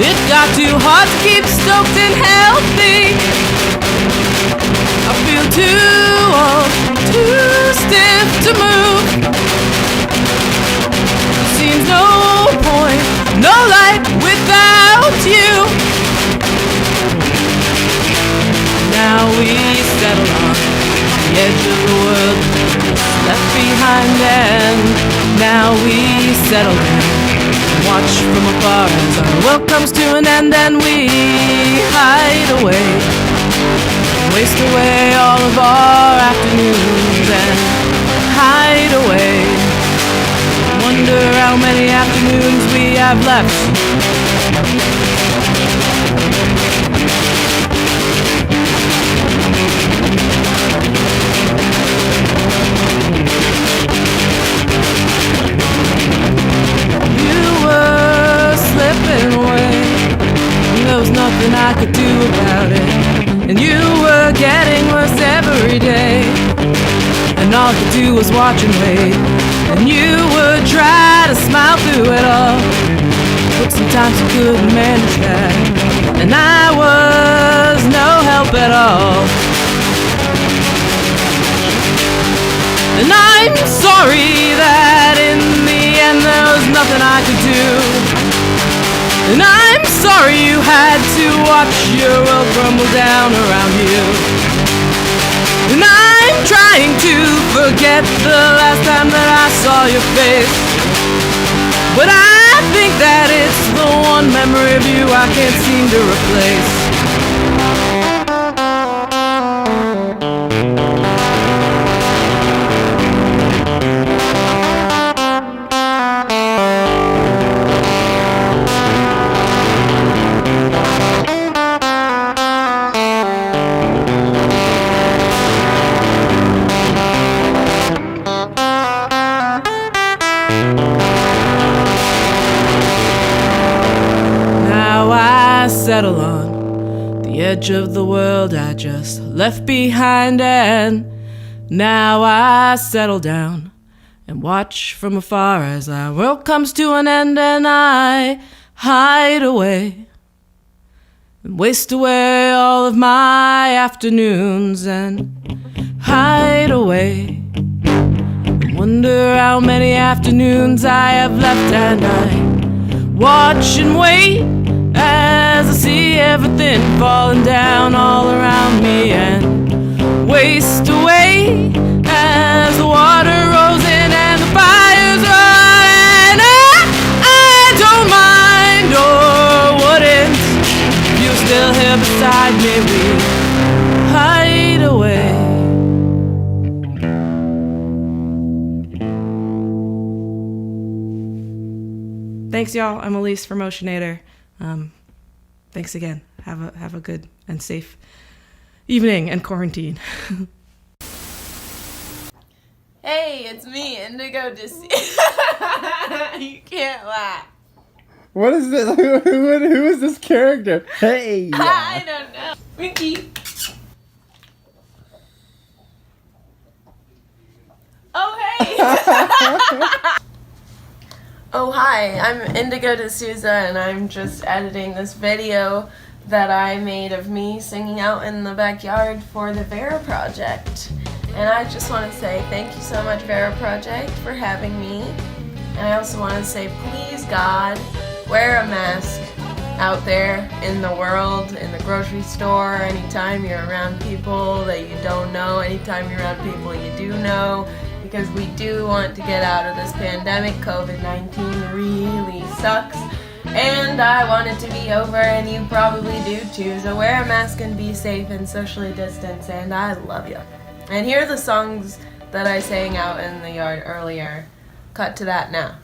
It got too hard to keep stoked and healthy. I feel too old, too stiff to move. Seems no point, no light without you. Now we settle on the edge of the world left behind, and now we settle down and watch from afar as our world comes to an end, and we hide away, waste away all of our afternoons, and hide away, wonder how many afternoons we have left. Slipping away, and there was nothing I could do about it, and you were getting worse every day, and all I could do was watch and wait, and you would try to smile through it all, but sometimes you couldn't manage that, and I was no help at all. And I'm sorry that in the end there was nothing I could do. And I'm sorry you had to watch your world crumble down around you. And I'm trying to forget the last time that I saw your face, but I think that it's the one memory of you I can't seem to replace. edge of the world I just left behind, and now I settle down and watch from afar as our world comes to an end, and I hide away and waste away all of my afternoons and hide away and wonder how many afternoons I have left, and I watch and wait as I see everything falling down all around me and waste away as the water rolls in and the fires run, and I don't mind or wouldn't if you're still here beside me. We hide away. Thanks, y'all. I'm Elise from Motionator. Thanks again. Have a good and safe evening and quarantine. Hey, it's me, Indigo De Souza. You can't laugh. What is this? Who is this character? Hey! I don't know. Ricky. Oh, hey! Oh, hi, I'm Indigo De Souza, and I'm just editing this video that I made of me singing out in the backyard for the Vera Project. And I just want to say thank you so much, Vera Project, for having me. And I also want to say, please, God, wear a mask out there in the world, in the grocery store, anytime you're around people that you don't know, anytime you're around people you do know, because we do want to get out of this pandemic. COVID-19 really sucks, and I want it to be over, and you probably do too. So wear a mask and be safe and socially distance, and I love you. And here are the songs that I sang out in the yard earlier. Cut to that now.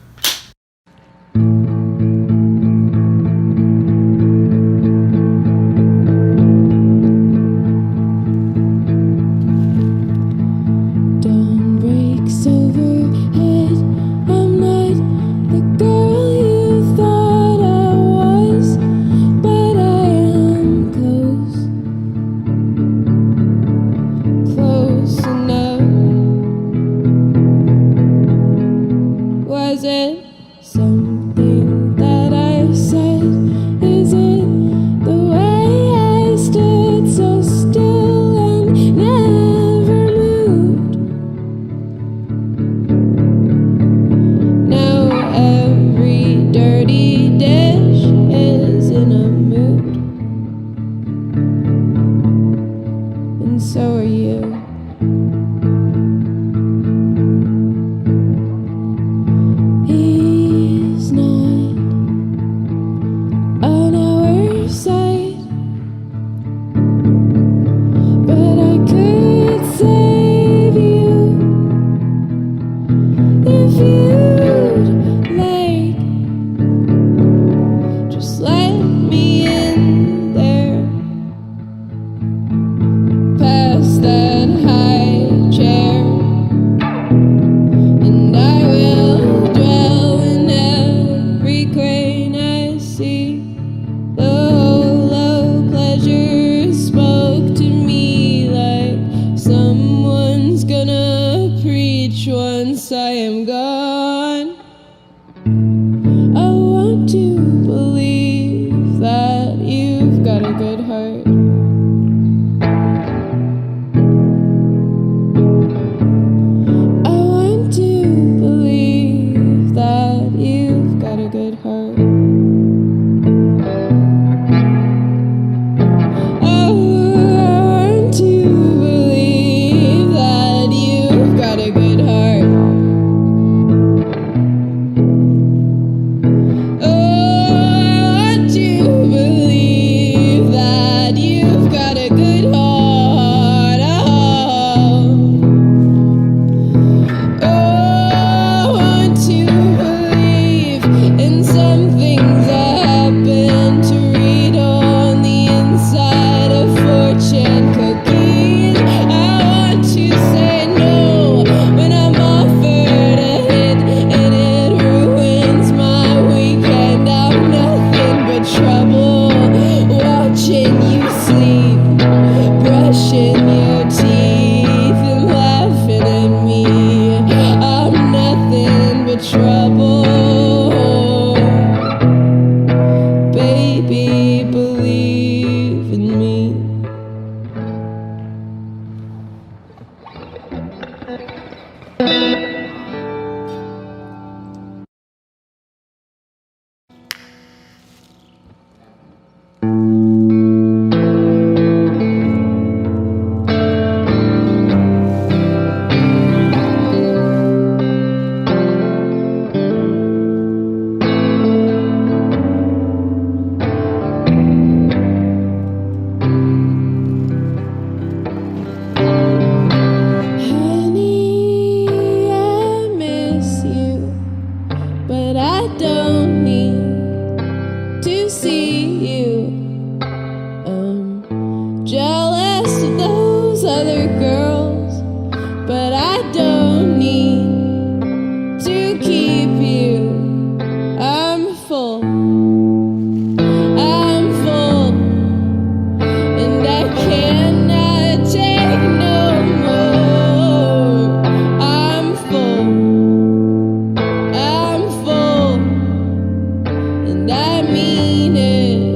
And I mean it.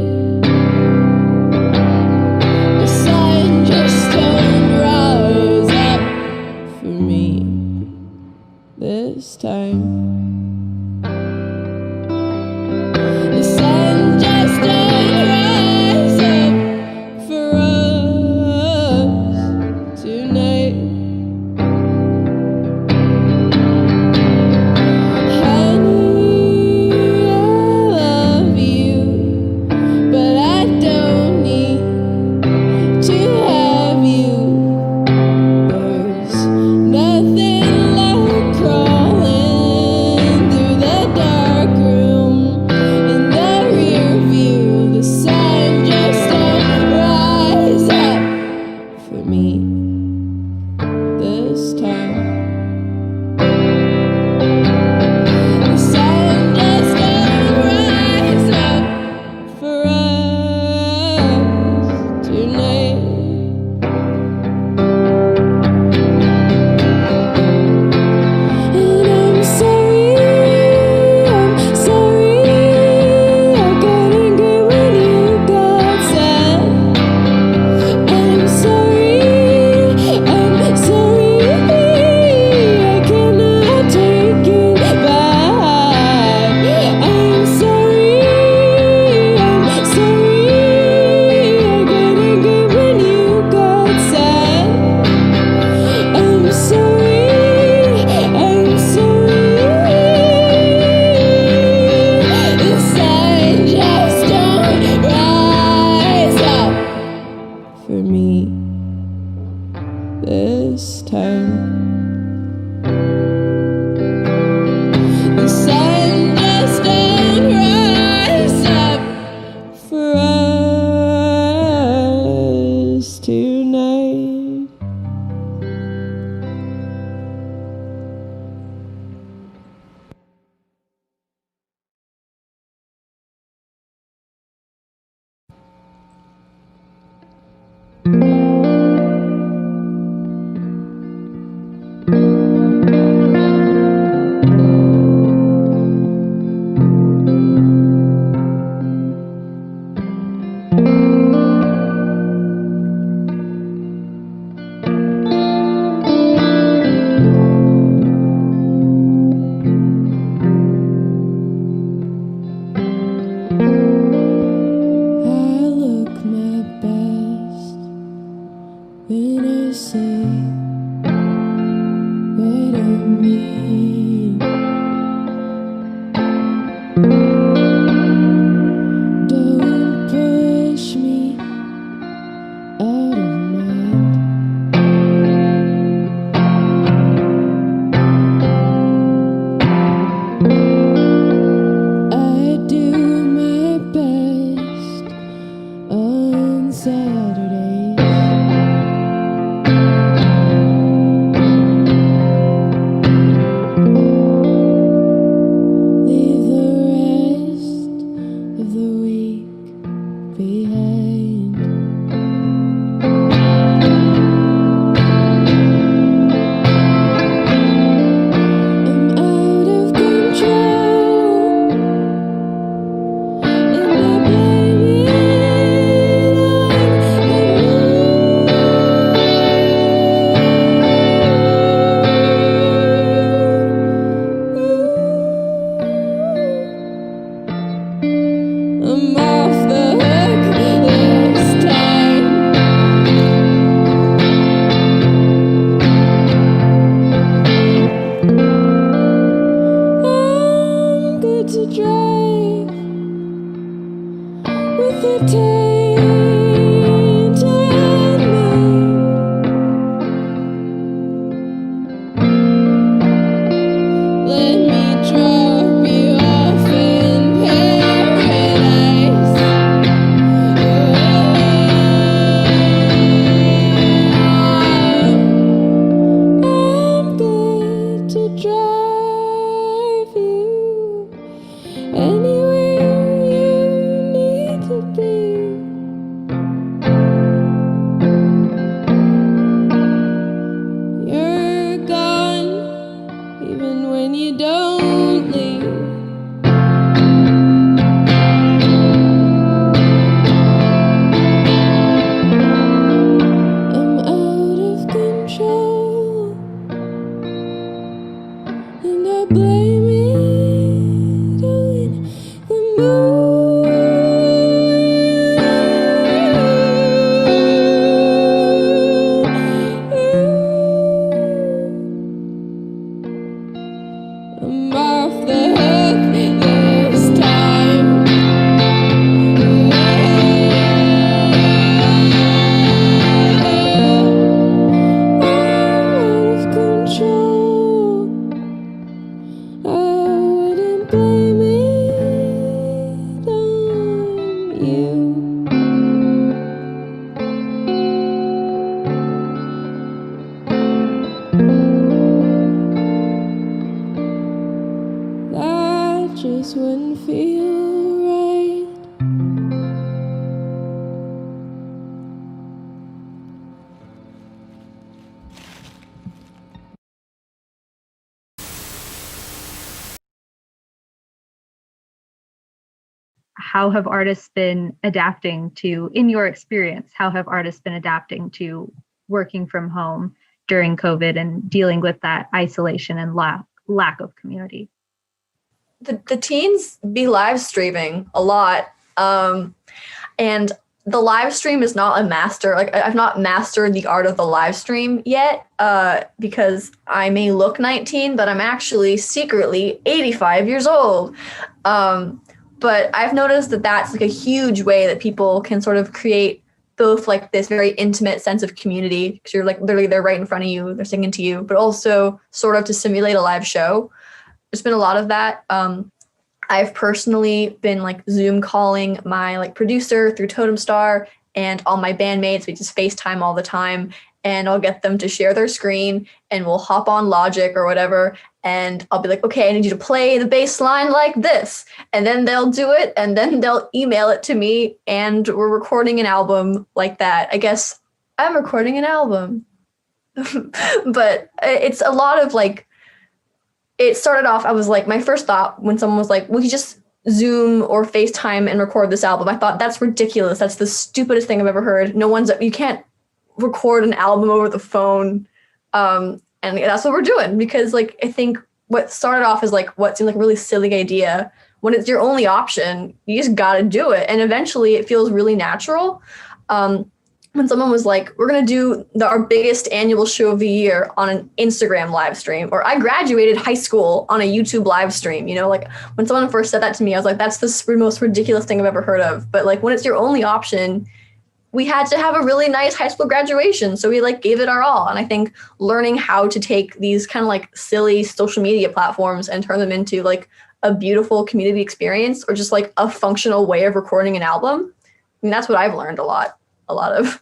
to drive with a tainted mind. Let me drop you off in paradise. I'm good to drive you anywhere you need to be. You're gone, even when you don't leave. I'm out of control, and I blame it on the moon. I'm off the hook this time. I'm out of control. I wouldn't blame it on you. That just wouldn't feel right. How have artists been adapting to, in your experience, how have artists been adapting to working from home during COVID and dealing with that isolation and lack of community? The teens be live streaming a lot. And the live stream is not a master. Like, I've not mastered the art of the live stream yet, because I may look 19, but I'm actually secretly 85 years old. But I've noticed that that's like a huge way that people can sort of create both like this very intimate sense of community, because you're like literally they're right in front of you, they're singing to you, but also sort of to simulate a live show. There's been a lot of that. I've personally been like Zoom calling my like producer through Totem and all my bandmates. We just FaceTime all the time, and I'll get them to share their screen and we'll hop on Logic or whatever. And I'll be like, okay, I need you to play the bass line like this. And then they'll do it, and then they'll email it to me, and we're recording an album like that. I guess I'm recording an album. But it's a lot of like, it started off, I was like, my first thought when someone was like, we could just Zoom or FaceTime and record this album. I thought, that's ridiculous. That's the stupidest thing I've ever heard. You can't record an album over the phone. And that's what we're doing, because like, I think what started off as like what seemed like a really silly idea, when it's your only option, you just got to do it. And eventually it feels really natural. When someone was like, we're going to do our biggest annual show of the year on an Instagram live stream, or I graduated high school on a YouTube live stream, you know, like when someone first said that to me, I was like, that's the most ridiculous thing I've ever heard of. But like, when it's your only option, we had to have a really nice high school graduation. So we like gave it our all. And I think learning how to take these kind of like silly social media platforms and turn them into like a beautiful community experience, or just like a functional way of recording an album. I mean, that's what I've learned a lot of.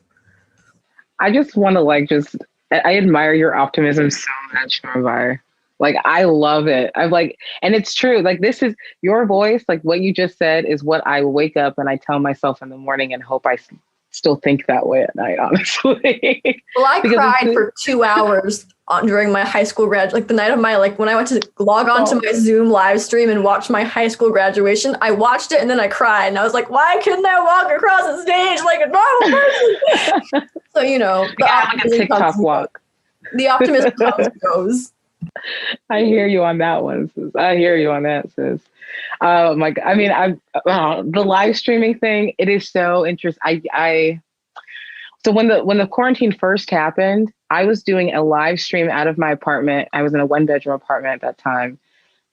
I just want to I admire your optimism so much, Mirabai. Like, I love it. I'm like, and it's true. Like, this is your voice. Like, what you just said is what I wake up and I tell myself in the morning, and hope I still think that way at night, honestly. Well, I cried for 2 hours during my high school like the night of my, like when I went to log on to my Zoom live stream and watch my high school graduation, I watched it and then I cried. And I was like, why couldn't I walk across the stage like a normal person? So, you know, the optimism goes. I hear you on that one, sis. I hear you on that, sis. My, I mean, the live streaming thing, it is so interesting. So when the quarantine first happened, I was doing a live stream out of my apartment. I was in a 1-bedroom apartment at that time,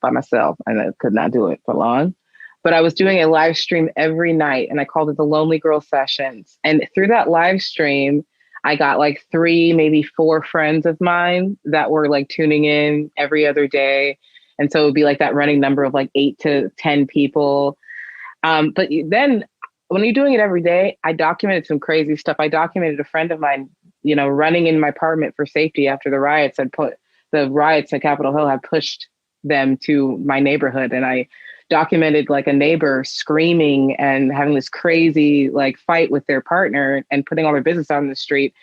by myself, and I could not do it for long. But I was doing a live stream every night, and I called it the Lonely Girl Sessions. And through that live stream, I got like 3, maybe 4 friends of mine that were like tuning in every other day. And so it would be like that running number of like 8 to 10 people. But then when you're doing it every day, I documented some crazy stuff. I documented a friend of mine, running in my apartment for safety after the riots at Capitol Hill had pushed them to my neighborhood. And I documented like a neighbor screaming and having this crazy like fight with their partner and putting all their business out on the street.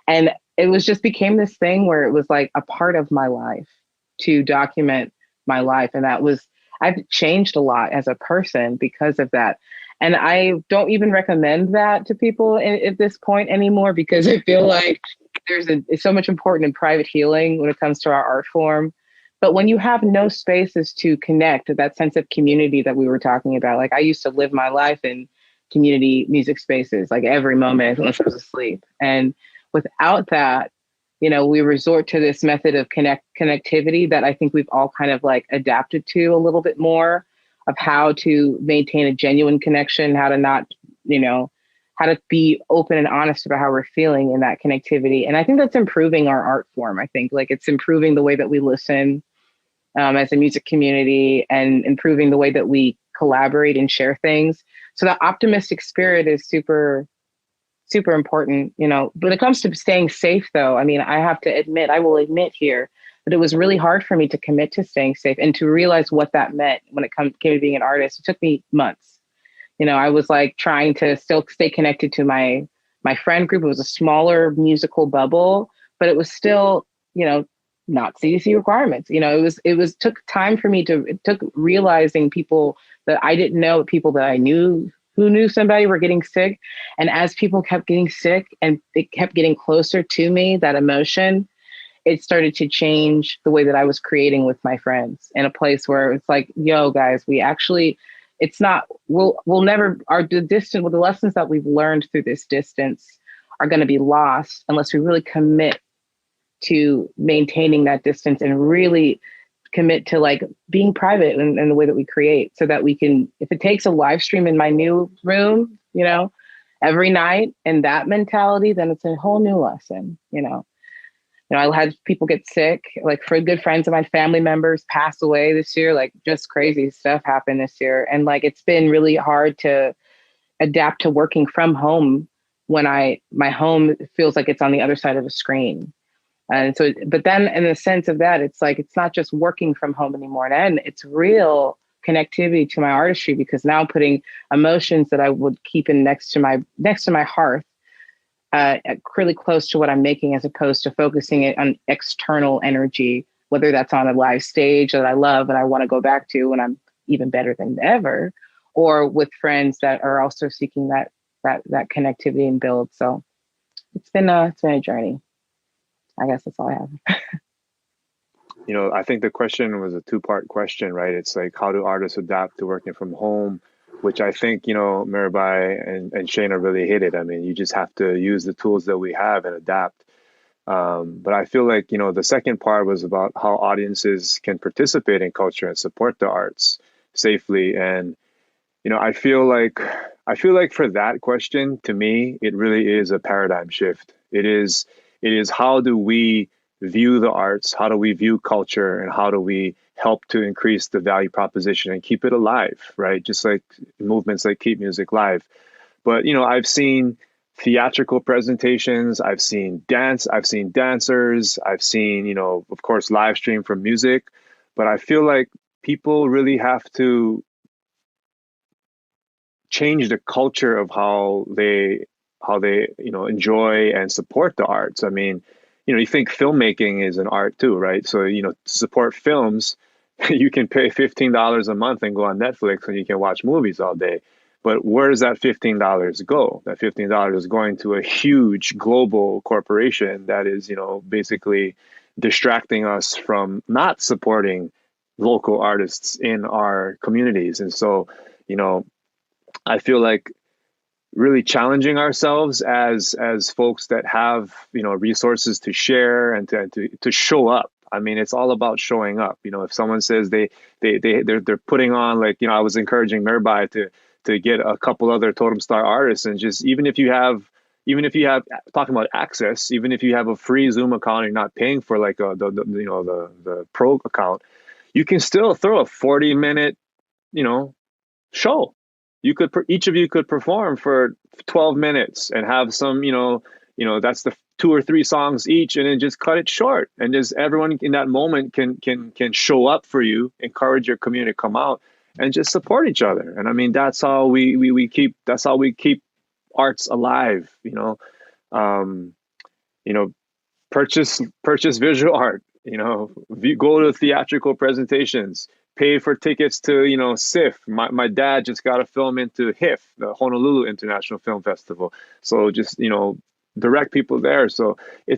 And it was just became this thing where it was like a part of my life to document my life. And I've changed a lot as a person because of that. And I don't even recommend that to people at this point anymore, because I feel like it's so much important in private healing when it comes to our art form. But when you have no spaces to connect, that sense of community that we were talking about, like I used to live my life in community music spaces, like every moment unless I was asleep. And without that, we resort to this method of connectivity that I think we've all kind of like adapted to a little bit more, of how to maintain a genuine connection, how to not, how to be open and honest about how we're feeling in that connectivity. And I think that's improving our art form. I think like it's improving the way that we listen as a music community, and improving the way that we collaborate and share things. So that optimistic spirit is super, super important, When it comes to staying safe though, I mean, I will admit here that it was really hard for me to commit to staying safe and to realize what that meant when it came to being an artist. It took me months. I was like trying to still stay connected to my friend group. It was a smaller musical bubble, but it was still, not CDC requirements. It took time for me it took realizing people that I didn't know, people that I knew who knew somebody were getting sick. And as people kept getting sick and it kept getting closer to me, that emotion, it started to change the way that I was creating with my friends, in a place where it's like, yo guys, the lessons that we've learned through this distance are going to be lost unless we really commit to maintaining that distance and really commit to like being private in the way that we create, so that we can, if it takes a live stream in my new room, every night, and that mentality, then it's a whole new lesson, I had people get sick, like for good friends of my family members pass away this year, like just crazy stuff happened this year. And like, it's been really hard to adapt to working from home when my home feels like it's on the other side of a screen. And so, but then in the sense of that, it's like, it's not just working from home anymore. And it's real connectivity to my artistry, because now I'm putting emotions that I would keep in next to my hearth, really close to what I'm making, as opposed to focusing it on external energy, whether that's on a live stage that I love and I want to go back to when I'm even better than ever, or with friends that are also seeking that connectivity and build. So it's been a journey. I guess that's all I have. I think the question was a 2-part question, right? It's like, how do artists adapt to working from home? Which I think, Mirabai and Shaina really hit it. I mean, you just have to use the tools that we have and adapt. But I feel like, the second part was about how audiences can participate in culture and support the arts safely. And, I feel like for that question, to me, it really is a paradigm shift. It is how do we view the arts? How do we view culture? And how do we help to increase the value proposition and keep it alive, right? Just like movements like Keep Music Live. But, I've seen theatrical presentations, I've seen dancers, I've seen, of course, live stream from music. But I feel like people really have to change the culture of how they enjoy and support the arts. I mean, you think filmmaking is an art too, right? So, to support films, you can pay $15 a month and go on Netflix and you can watch movies all day. But where does that $15 go? That $15 is going to a huge global corporation that is, basically distracting us from not supporting local artists in our communities. And so, I feel like really challenging ourselves as folks that have, resources to share and to show up. I mean, it's all about showing up. You know, if someone says they're putting on, like, you know, I was encouraging Mirabai to get a couple other Totem Star artists, and just even if you have talking about access, even if you have a free Zoom account and you're not paying for like the pro account, you can still throw a 40-minute, you know, show. You could each of you could perform for 12 minutes and have some, that's the 2 or 3 songs each, and then just cut it short, and just everyone in that moment can show up for you, encourage your community to come out and just support each other. And I mean, that's how we keep arts alive, purchase visual art, go to theatrical presentations, pay for tickets to, SIFF. My dad just got a film into HIF, the Honolulu International Film Festival. So just, direct people there. So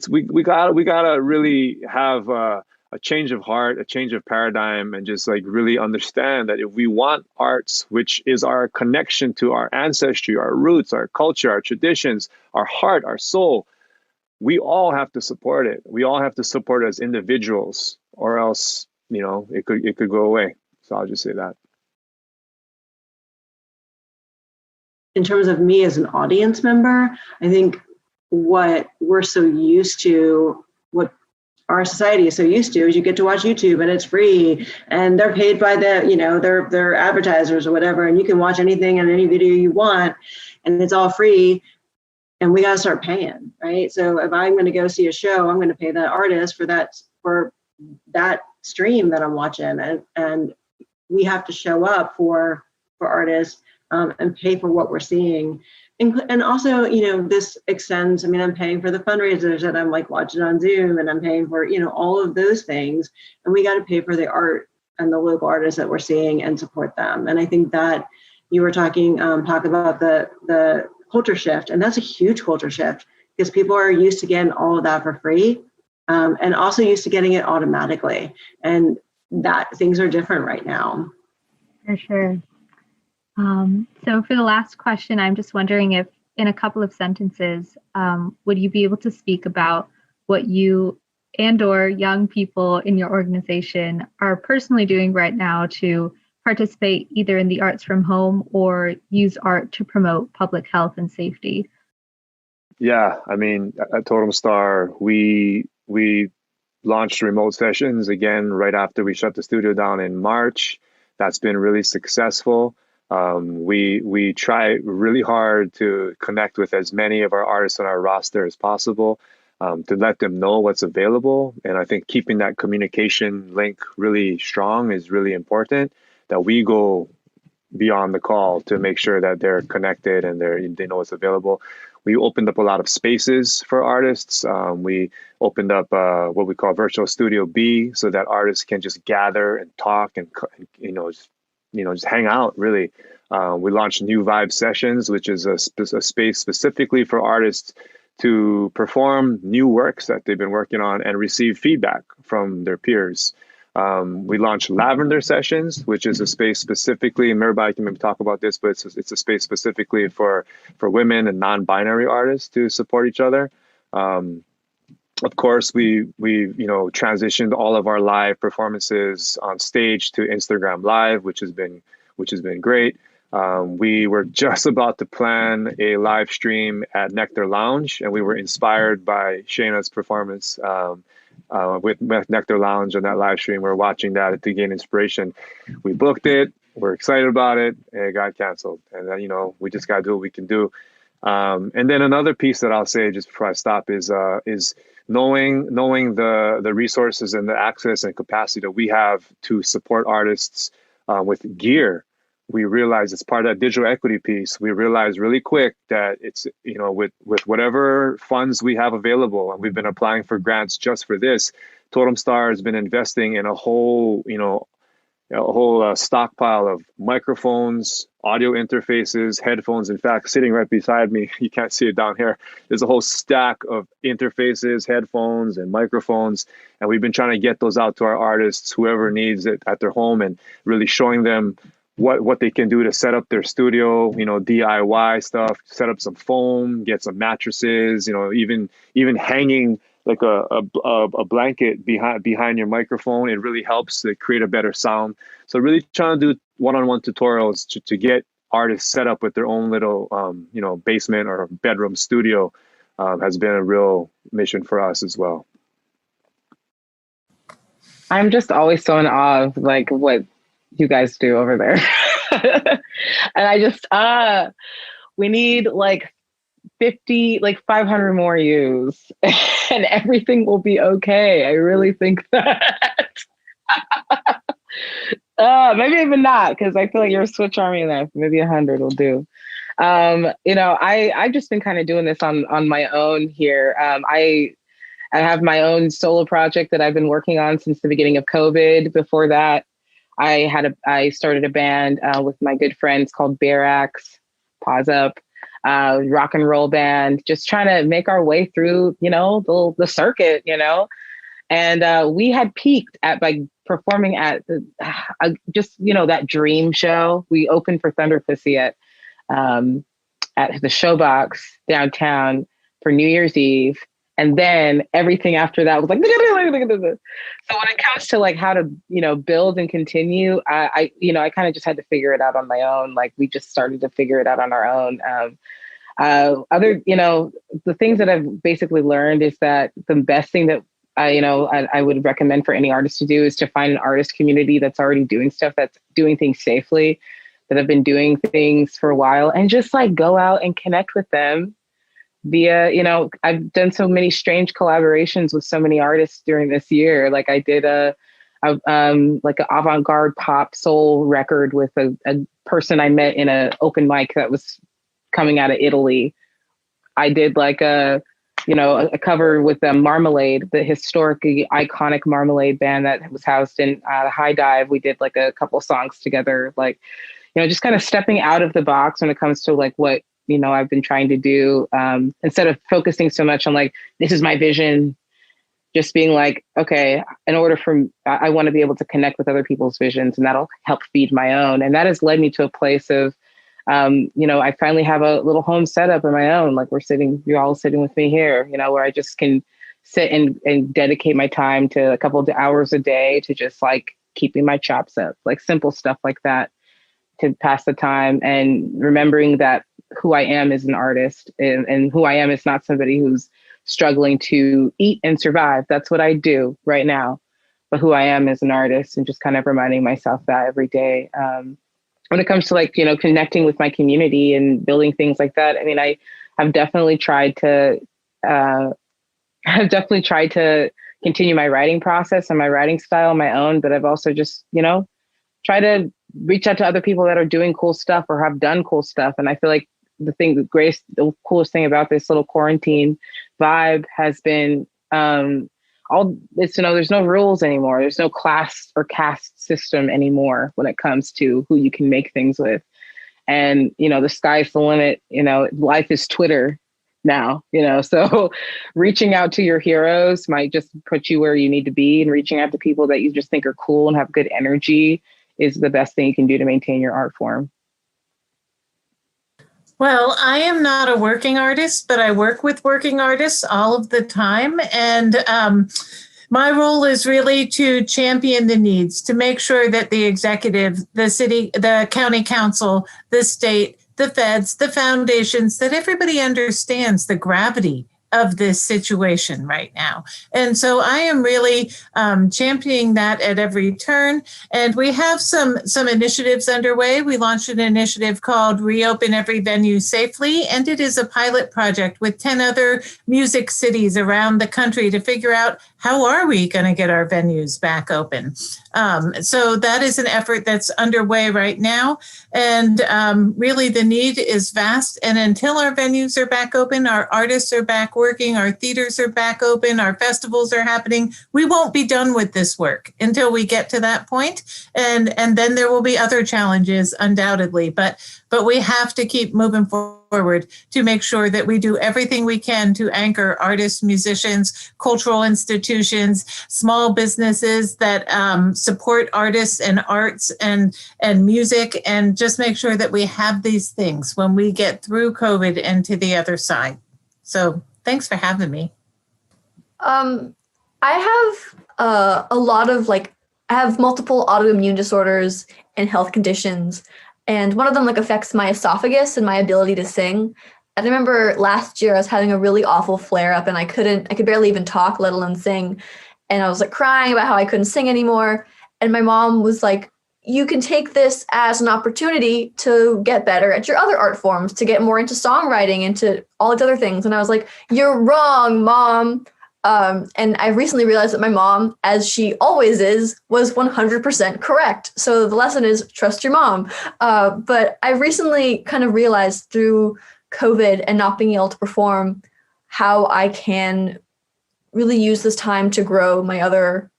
we gotta really have a change of heart, a change of paradigm, and just like really understand that if we want arts, which is our connection to our ancestry, our roots, our culture, our traditions, our heart, our soul, we all have to support it. We all have to support it as individuals, or else, it could go away. So I'll just say that. In terms of me as an audience member, I think what we're so used to, what our society is so used to, is you get to watch YouTube and it's free, and they're paid by their advertisers or whatever, and you can watch anything and any video you want, and it's all free. And we got to start paying, right? So if I'm going to go see a show, I'm going to pay that artist for that stream that I'm watching, and we have to show up for artists and pay for what we're seeing. And also, this extends. I mean, I'm paying for the fundraisers that I'm like watching on Zoom, and I'm paying for all of those things, and we got to pay for the art and the local artists that we're seeing and support them. And I think that you were talking about the culture shift, and that's a huge culture shift, because people are used to getting all of that for free, and also used to getting it automatically, and that things are different right now. For sure. So for the last question, I'm just wondering if in a couple of sentences, would you be able to speak about what you and/or young people in your organization are personally doing right now to participate either in the arts from home or use art to promote public health and safety? Yeah, I mean, at Totem Star, we launched remote sessions again right after we shut the studio down in March. That's been really successful. We try really hard to connect with as many of our artists on our roster as possible, to let them know what's available. And I think keeping that communication link really strong is really important, that we go beyond the call to make sure that they're connected and they know what's available. We opened up a lot of spaces for artists. We opened up what we call Virtual Studio B, so that artists can just gather and talk and just hang out, really. We launched New Vibe Sessions, which is a space specifically for artists to perform new works that they've been working on and receive feedback from their peers. We launched Lavender Sessions, which is a space specifically, and Mirabai can maybe talk about this, but it's a space specifically for women and non-binary artists to support each other. Of course, we transitioned all of our live performances on stage to Instagram Live, which has been great. We were just about to plan a live stream at Nectar Lounge, and we were inspired by Shaina's performance with Nectar Lounge on that live stream. We're watching that to gain inspiration. We booked it. We're excited about it, and it got canceled. And then, we just got to do what we can do. And then another piece that I'll say just before I stop is knowing the resources and the access and capacity that we have to support artists with gear. We realize it's part of that digital equity piece. We realize really quick that it's, with whatever funds we have available, and we've been applying for grants just for this, Totem Star has been investing in a whole stockpile of microphones, audio interfaces, headphones. In fact, sitting right beside me, you can't see it down here, there's a whole stack of interfaces, headphones, and microphones. And we've been trying to get those out to our artists, whoever needs it, at their home, and really showing them what they can do to set up their studio, DIY stuff, set up some foam, get some mattresses, even hanging like a blanket behind your microphone. It really helps to create a better sound. So really trying to do one-on-one tutorials to get artists set up with their own little basement or bedroom studio has been a real mission for us as well. I'm just always so in awe of like what you guys do over there. And I just we need like 500 more use and everything will be okay. I really think that. Maybe even not, because I feel like you're a Switch Army enough. Maybe 100 will do. I've just been kind of doing this on my own here. I have my own solo project that I've been working on since the beginning of COVID. Before that, I started a band with my good friends called Bearaxe, Pause Up, rock and roll band, just trying to make our way through, the circuit, And we had peaked at performing at that dream show. We opened for Thunder Pussy at the Showbox downtown for New Year's Eve. And then everything after that was like, so when it comes to like how to, build and continue, I kind of just had to figure it out on my own. Like we just started to figure it out on our own. The things that I've basically learned is that the best thing that I would recommend for any artist to do is to find an artist community that's already doing stuff, that's doing things safely, that have been doing things for a while, and just like go out and connect with them via, I've done so many strange collaborations with so many artists during this year. Like I did like an avant-garde pop soul record with a person I met in an open mic that was coming out of Italy. I did like a cover with Marmalade, the historically iconic Marmalade band that was housed in High Dive. We did like a couple songs together, like, just kind of stepping out of the box when it comes to like what, I've been trying to do, instead of focusing so much on like, this is my vision, just being like, okay, in order for, I want to be able to connect with other people's visions, and that'll help feed my own. And that has led me to a place of, I finally have a little home setup of my own. Like you're all sitting with me here, where I just can sit and dedicate my time to a couple of hours a day to just like keeping my chops up, like simple stuff like that to pass the time, and remembering that who I am is an artist, and who I am is not somebody who's struggling to eat and survive. That's what I do right now. But who I am is an artist, and just kind of reminding myself that every day. When it comes to like, connecting with my community and building things like that, I mean, I have definitely tried to continue my writing process and my writing style on my own, but I've also just, try to reach out to other people that are doing cool stuff or have done cool stuff. And I feel like the coolest thing about this little quarantine vibe has been, there's no rules anymore. There's no class or caste system anymore when it comes to who you can make things with. And, the sky's the limit, life is Twitter now, so reaching out to your heroes might just put you where you need to be, and reaching out to people that you just think are cool and have good energy is the best thing you can do to maintain your art form. Well, I am not a working artist, but I work with working artists all of the time. And my role is really to champion the needs, to make sure that the executive, the city, the county council, the state, the feds, the foundations, that everybody understands the gravity of this situation right now. And so I am really championing that at every turn. And we have some initiatives underway. We launched an initiative called Reopen Every Venue Safely, and it is a pilot project with 10 other music cities around the country to figure out how are we going to get our venues back open. So that is an effort that's underway right now. And really the need is vast. And until our venues are back open, our artists are back working, our theaters are back open, our festivals are happening, we won't be done with this work until we get to that point. And then there will be other challenges, undoubtedly. But we have to keep moving forward to make sure that we do everything we can to anchor artists, musicians, cultural institutions, small businesses that support artists and arts and music, and just make sure that we have these things when we get through COVID and to the other side. So thanks for having me. I have a lot of I have multiple autoimmune disorders and health conditions, and one of them affects my esophagus and my ability to sing. I remember last year I was having a really awful flare up and I could barely even talk, let alone sing. And I was crying about how I couldn't sing anymore. And my mom was like, you can take this as an opportunity to get better at your other art forms, to get more into songwriting, into all these other things. And I was like, you're wrong, Mom. And I recently realized that my mom, as she always is, was 100% correct. So the lesson is trust your mom. But I recently kind of realized through COVID and not being able to perform how I can really use this time to grow my other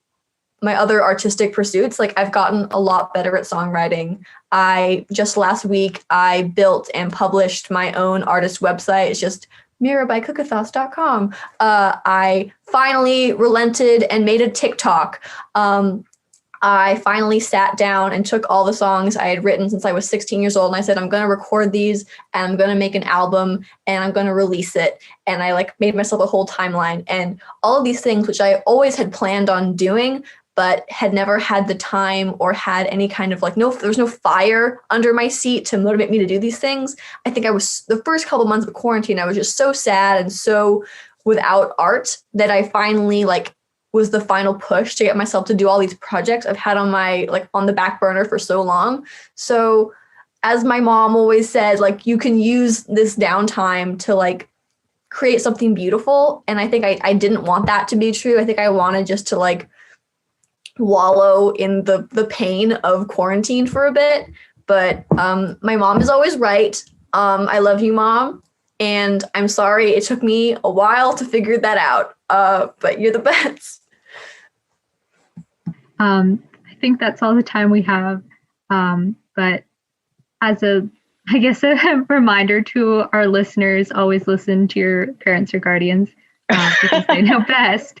artistic pursuits. I've gotten a lot better at songwriting. Just last week, I built and published my own artist website. It's just Kukathas.com. I finally relented and made a TikTok. I finally sat down and took all the songs I had written since I was 16 years old. And I said, I'm going to record these and I'm going to make an album and I'm going to release it. And I made myself a whole timeline and all of these things, which I always had planned on doing, but had never had the time or had any kind of there's no fire under my seat to motivate me to do these things. I think I was the first couple months of quarantine, I was just so sad and so without art that I finally was the final push to get myself to do all these projects I've had on my on the back burner for so long. So as my mom always said, you can use this downtime to create something beautiful. And I think I didn't want that to be true. I think I wanted just to wallow in the pain of quarantine for a bit. But my mom is always right. I love you, Mom. And I'm sorry it took me a while to figure that out. But you're the best. I think that's all the time we have. But as a reminder to our listeners, always listen to your parents or guardians because they know best.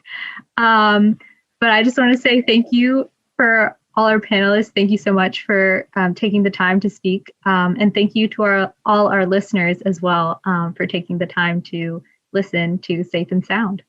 But I just want to say thank you for all our panelists. Thank you so much for taking the time to speak. And thank you to all our listeners as well for taking the time to listen to Safe and Sound.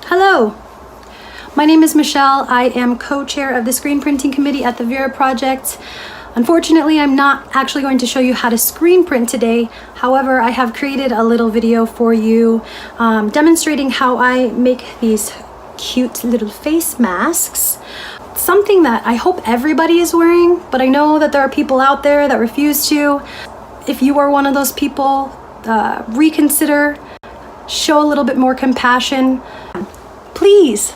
Hello, my name is Michelle. I am co-chair of the screen printing committee at the Vera project. Unfortunately, I'm not actually going to show you how to screen print today. However, I have created a little video for you demonstrating how I make these cute little face masks. Something that I hope everybody is wearing, but I know that there are people out there that refuse to. If you are one of those people, reconsider, show a little bit more compassion. Please.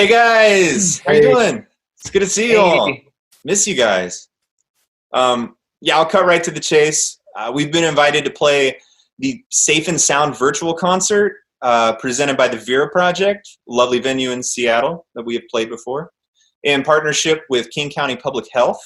Hey guys, how you doing? It's good to see you all. Miss you guys. Yeah, I'll cut right to the chase. We've been invited to play the Safe and Sound virtual concert presented by the Vera Project, lovely venue in Seattle that we have played before, in partnership with King County Public Health.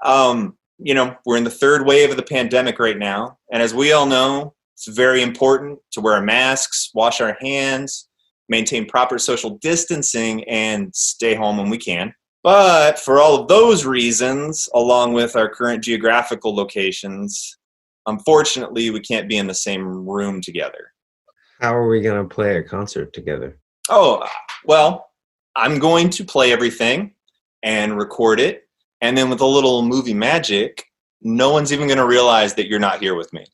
You know, we're in the third wave of the pandemic right now, and as we all know, it's very important to wear our masks, wash our hands, maintain proper social distancing, and stay home when we can. But for all of those reasons, along with our current geographical locations, unfortunately, we can't be in the same room together. How are we going to play a concert together? Oh, well, I'm going to play everything and record it. And then with a little movie magic, no one's even going to realize that you're not here with me.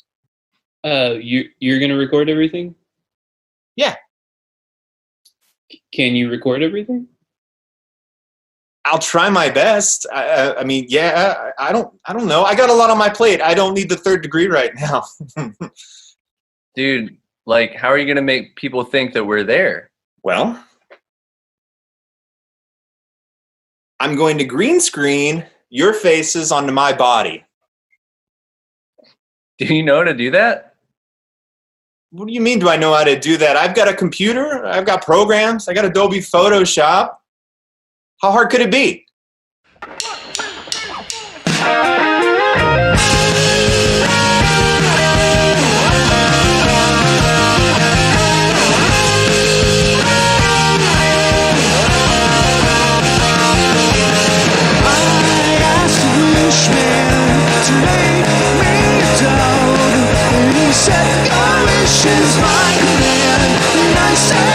You're going to record everything? Yeah. Can you record everything? I'll try my best. I mean, yeah, I don't know. I got a lot on my plate. I don't need the third degree right now. Dude, like, how are you going to make people think that we're there? Well, I'm going to green screen your faces onto my body. Do you know how to do that? What do you mean, do I know how to do that? I've got a computer. I've got programs. I got Adobe Photoshop. How hard could it be? Set your wishes, my command, and I said,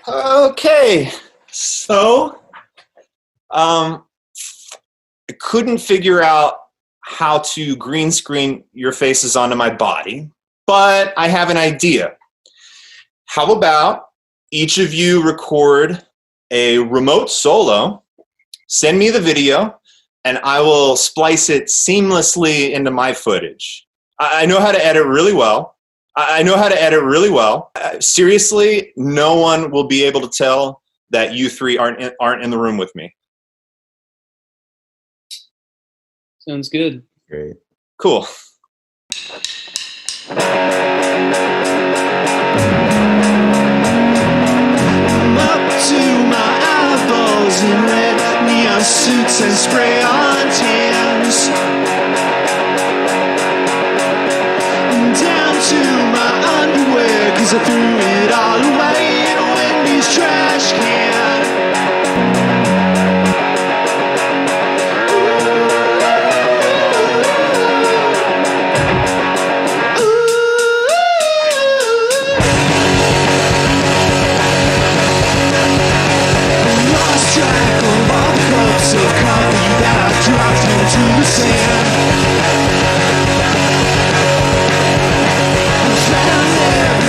okay, so I couldn't figure out how to green screen your faces onto my body, but I have an idea. How about each of you record a remote solo, send me the video, and I will splice it seamlessly into my footage. I know how to edit really well. Seriously, no one will be able to tell that you three aren't in the room with me. Sounds good. Great. Cool. I'm up to my eyeballs in red neon suits and spray on tans. Down to my underwear, 'cause I threw it all away in a Wendy's trash can. Lost track of all the cups of coffee that I dropped into the sand.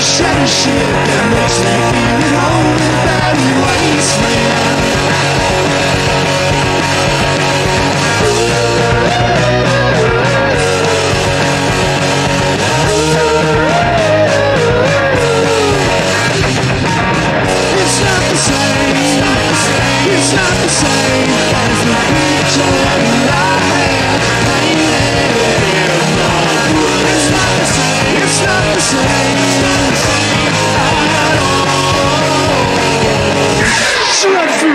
Shred of shit that makes me feel at home in Barry Wasteland. It's not the same. It's not the same as the picture that I had painted in my wood. It's not the same. It's not the same. Dreadful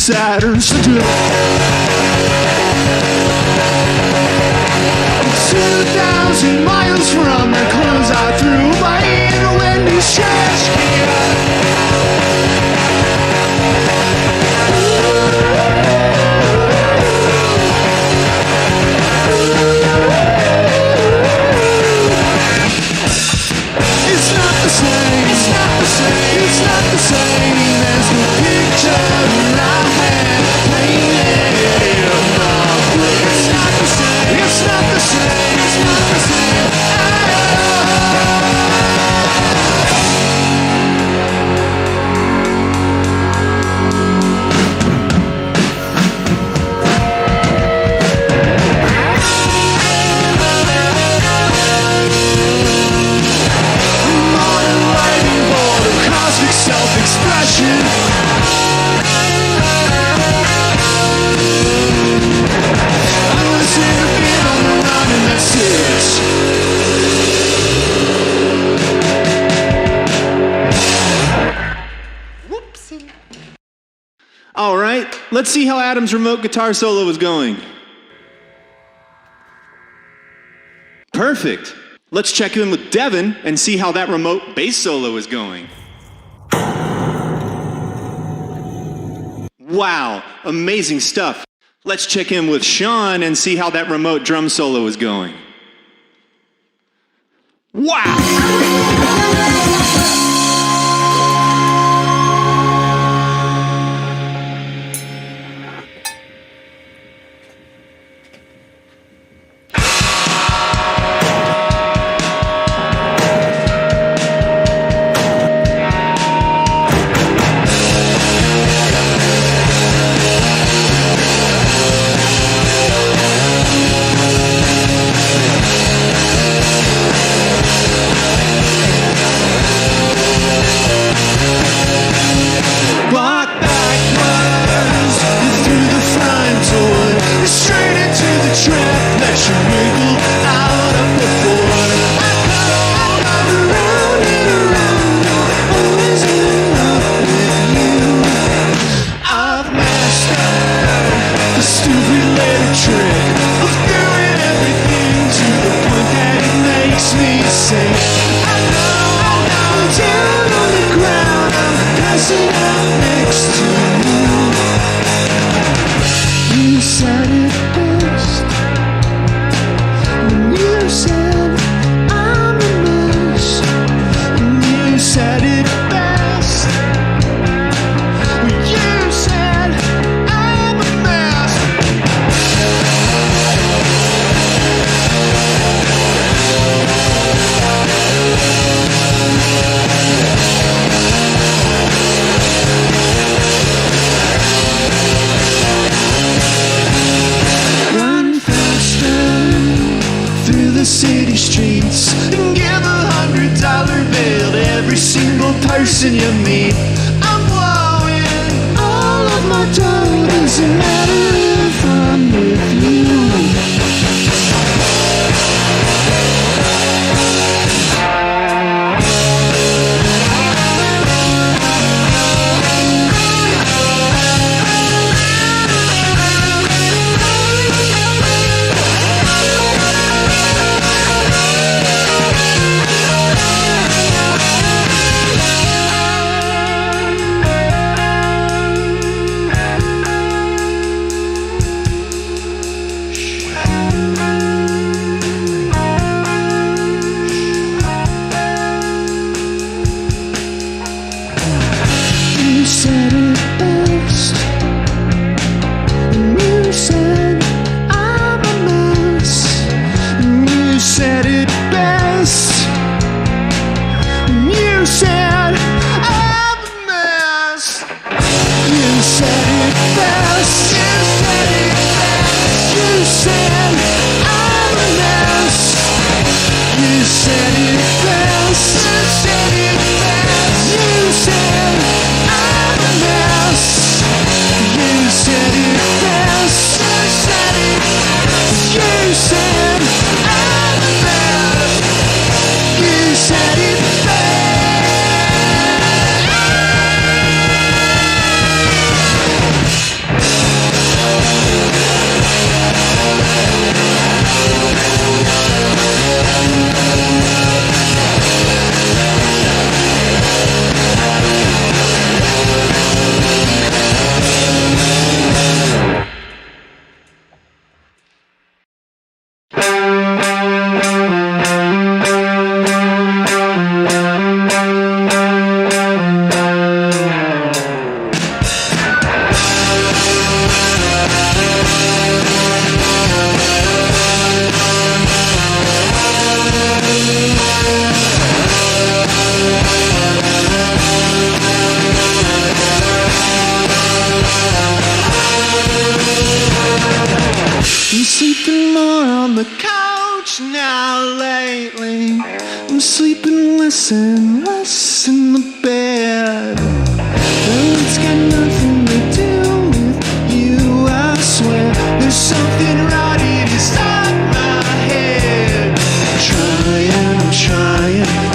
Saturn's to 2,000 miles from the clothes I threw by in Wendy's trash can. It's not the same, it's not the same, it's not the same as the picture I had painted in my brain. It's not the same, it's not the same, it's not the same. Self-expression. I wanna see the beat on the run and that's it. Whoopsie. All right, let's see how Adam's remote guitar solo is going. Perfect. Let's check in with Devin and see how that remote bass solo is going. Wow, amazing stuff. Let's check in with Sean and see how that remote drum solo is going. Wow! person you meet. I'm blowing all of my dough. Doesn't matter if I'm with you. sleeping more on the couch now lately. I'm sleeping less and less in the bed. And it's got nothing to do with you, I swear. There's something rotting inside my head. I'm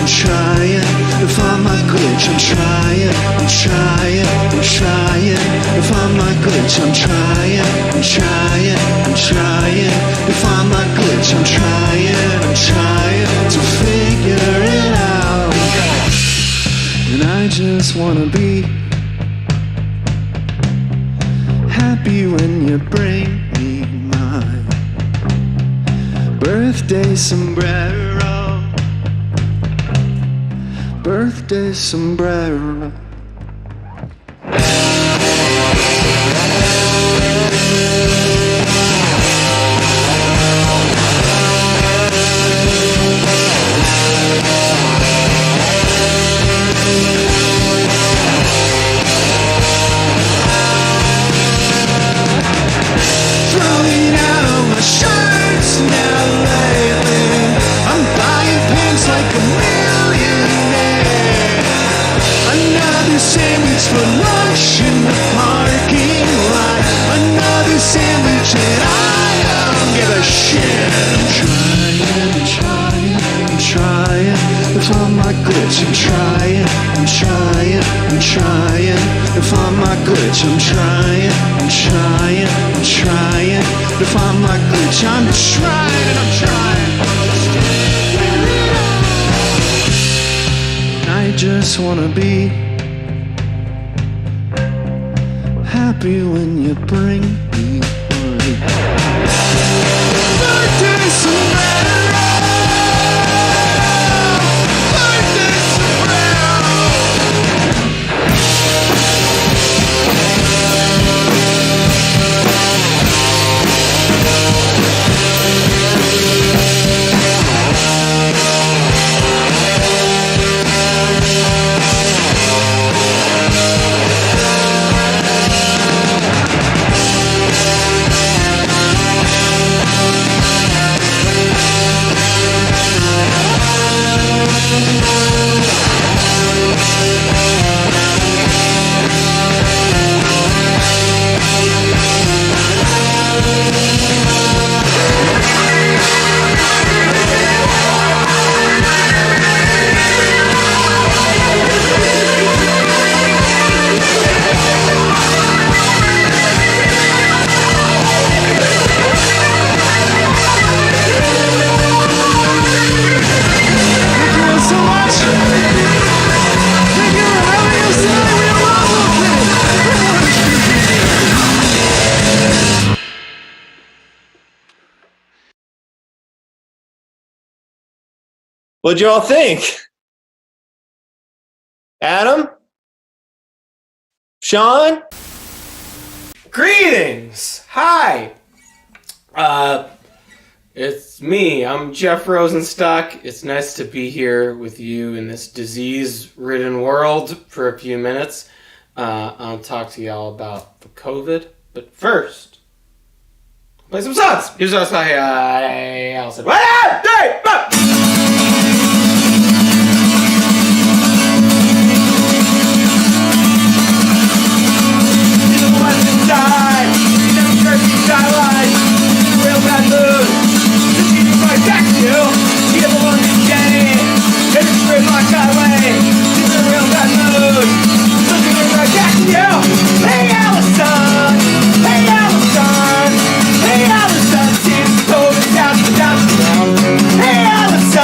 trying to find my glitch. I'm trying to find my glitch. I'm trying to find my glitch. I'm trying to figure it out. And I just wanna be happy when you bring me my birthday sombrero. Birthday sombrero. Throwing out my shirts now lately. I'm buying pants like a millionaire. Another sandwich for lunch in the parking lot. Another sandwich and I don't give a shit. I'm trying to find my glitch. I'm trying to find my glitch. I'm trying to find my glitch. I'm trying. I just wanna be happy when you bring me my birthday sombrero. Birthday sombrero. What'd you all think? Adam? Sean? Greetings! Hi! It's me. I'm Jeff Rosenstock. It's nice to be here with you in this disease-ridden world for a few minutes. I'll talk to y'all about the COVID. But first, play some songs! Here's what I said. 1, 2, 3, 4! Die! Never church you skyline! Real bad mood! Just keep it right back to you! See it belong to Jenny! It's a straight lock highway! She's in a real bad mood! Looking it right back to you! Hey Allison! Hey Allison! Hey Allison! Seems COVID down. Hey Allison!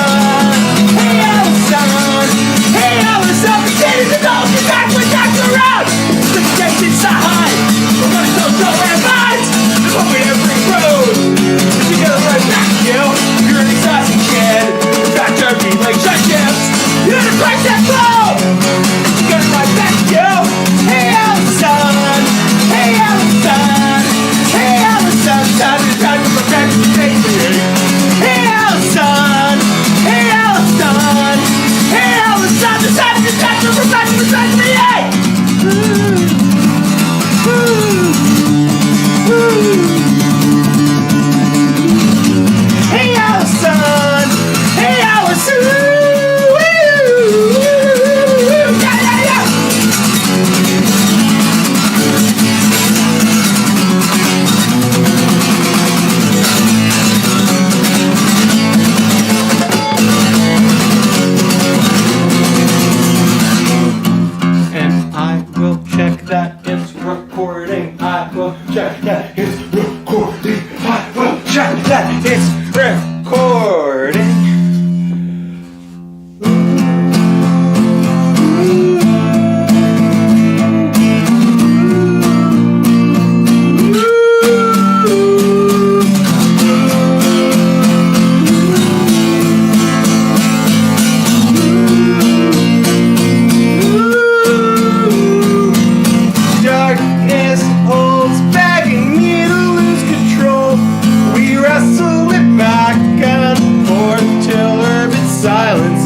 wrestle it back and forth till urban silence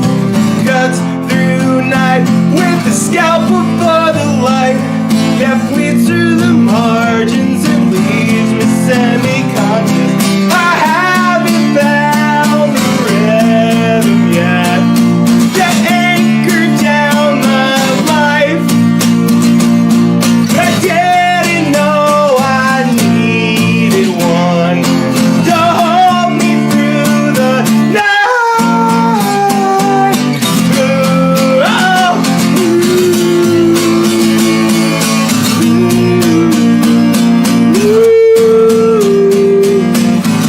cuts through night with the scalpel for the light that bleeds through the margins and leaves me semi-conscious. I haven't found the rhythm yet to anchor down my life. I didn't know I needed one to hold me through the night. Ooh, oh,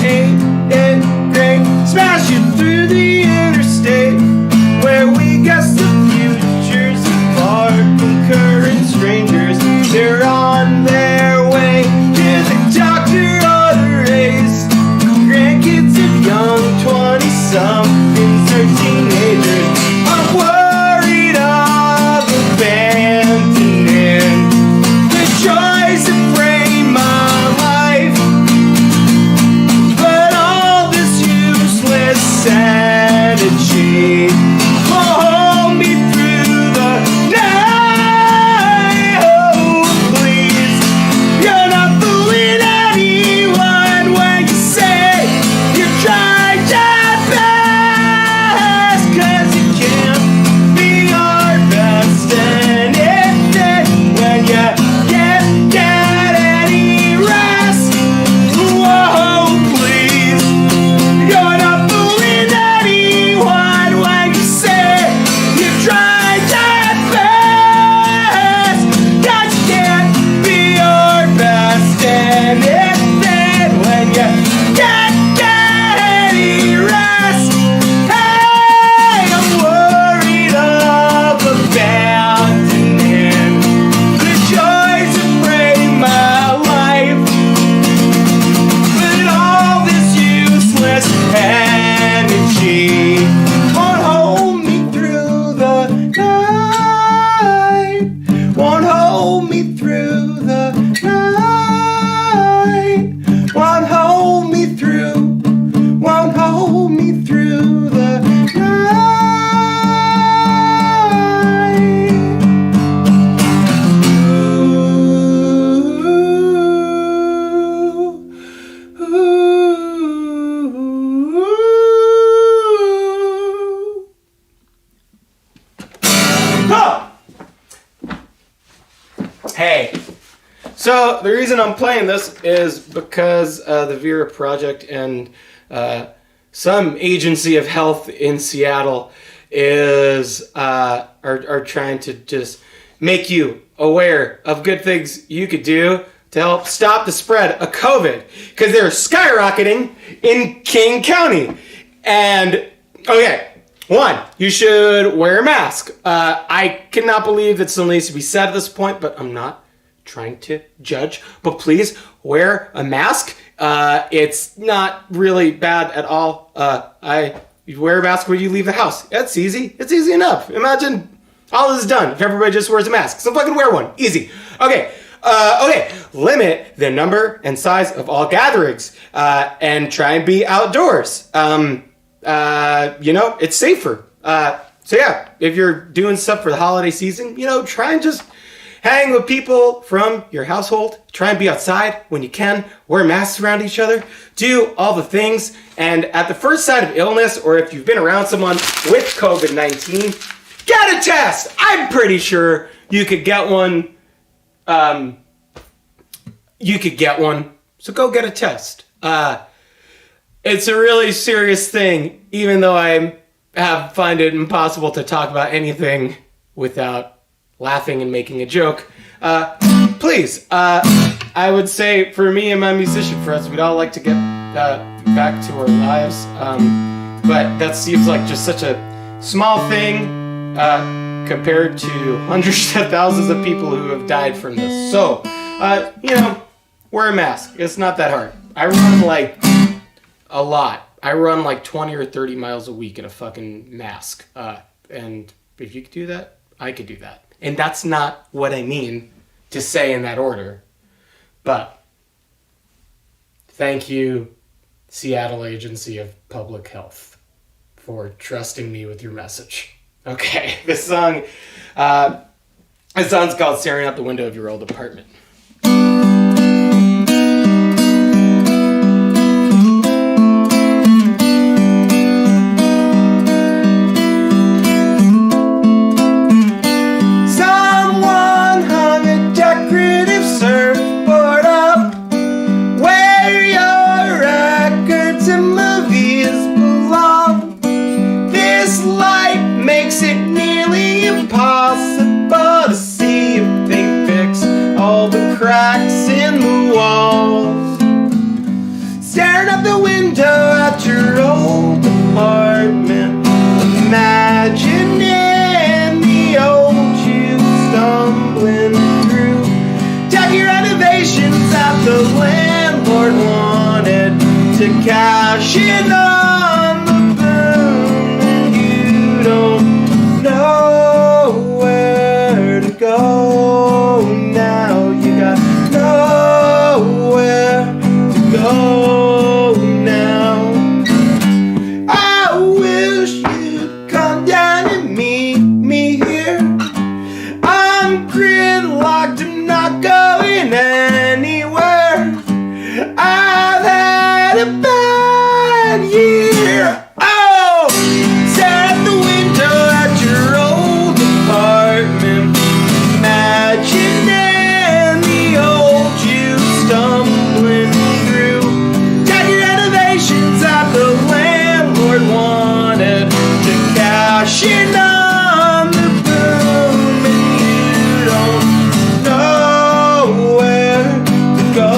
ain't it great? Smashing through the interstate where we guess the futures apart from current strangers. They're on their way to the doctor or the race. Grandkids of young 20-somethings or teenagers. I'm worried of abandoning the joys that frame my life. But all this useless energy will hold me through the night. Oh, please, you're not fooling anyone when you say you tried your best, 'cause you can't be your best and it when you can't get any rest. Whoa, please, you're not fooling anyone when you say you tried your best, 'cause you can't be your best and it when you can't get any rest. Hey, I'm worried of abandoning the joys that frame my life. But all this useless energy won't hold me through the night. Won't hold me through the night. Won't hold me through. Won't hold me through the night. Ooh, ooh. Oh! Hey, so the reason I'm playing this is because the Vera Project and some agency of health in Seattle is are trying to just make you aware of good things you could do to help stop the spread of COVID, because they're skyrocketing in King County. And okay, one, you should wear a mask. I cannot believe that still needs to be said at this point, but I'm not trying to judge. But please wear a mask. It's not really bad at all. You wear a mask when you leave the house. That's easy. It's easy enough. Imagine all this is done if everybody just wears a mask. So fucking wear one. Easy. Okay. Limit the number and size of all gatherings, and try and be outdoors. It's safer. So yeah, if you're doing stuff for the holiday season, try and just hang with people from your household. Try and be outside when you can. Wear masks around each other. Do all the things. And at the first sign of illness, or if you've been around someone with COVID-19, get a test. I'm pretty sure you could get one. So go get a test. It's a really serious thing, even though I find it impossible to talk about anything without laughing and making a joke. Please, I would say for me and my musician friends, we'd all like to get back to our lives. But that seems like just such a small thing compared to hundreds of thousands of people who have died from this. So, wear a mask. It's not that hard. I run like a lot. I run like 20 or 30 miles a week in a fucking mask. And if you could do that, I could do that. And that's not what I mean to say in that order. But thank you Seattle Agency of Public Health, for trusting me with your message. Okay, this song's called Staring Out the Window of Your Old Apartment. Someone hung a decorative surfboard up where your records and movies belong. This light makes it nearly impossible to see if they fix all the cracks in the walls. Staring out the window at your old apartment, imagining the old you stumbling through. Tacky renovations that the landlord wanted to cash in on the boom, and you don't know where to go now. You got nowhere to go now. I wish you'd come down and meet me here. I'm gridlocked, I'm not going anywhere. I've had a bad year. Oh, stare at the window at your old apartment, imagining the old you stumbling through. Tacky renovations that the landlord wanted to cash in on the boom, and you don't know where to go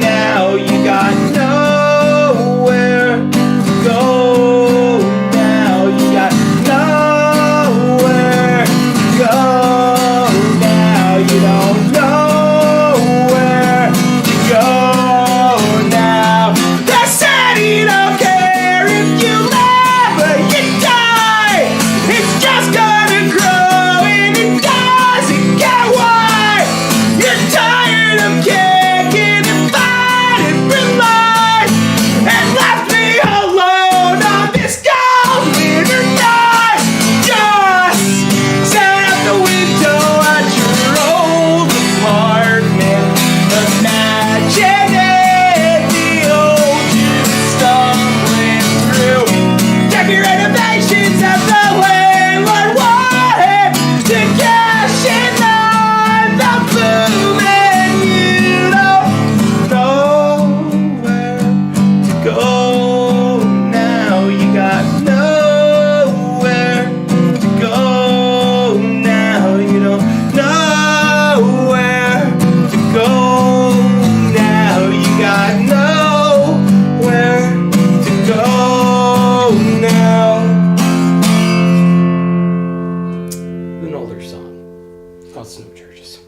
now. You got nowhere to go now. You got nowhere to go now. You don't know where to go now. They said you don't care if you live or you die. It's just gonna grow and it doesn't get wide. You're tired of kicking and fighting for life and left me alone on this cold winter night. Just stare out the window at your old apartment, imagining the old you stumbling through. Tacky renovations that the landlord wanted to cash in on the boom, and you don't know where to go now. You got nowhere to go now. You don't know where to go now. You got nowhere to go now. An older song called Snow Churches.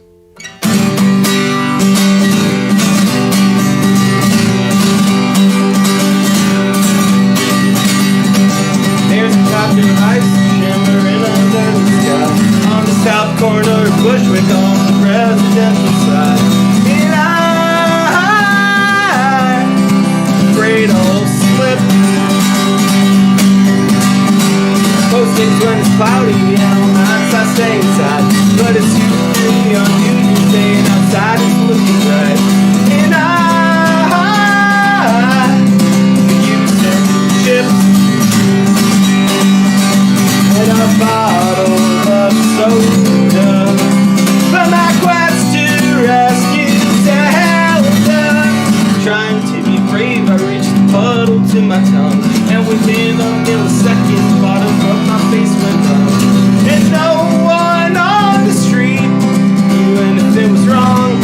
There's a copter of ice shimmering under the sky on the south corner of Bushwick on the residential side. And I'm afraid I'll slip. Post-its when it's cloudy and all nights I stay inside. But it's too early on you, you're staying outside, it's looking right. And I could use some chips and a bottle of soda for my quest to rescue Zelda. Trying to be brave, I reach the puddle to my tongue, and within a millisecond, the bottom of my face went down. And no one on the street knew anything was wrong.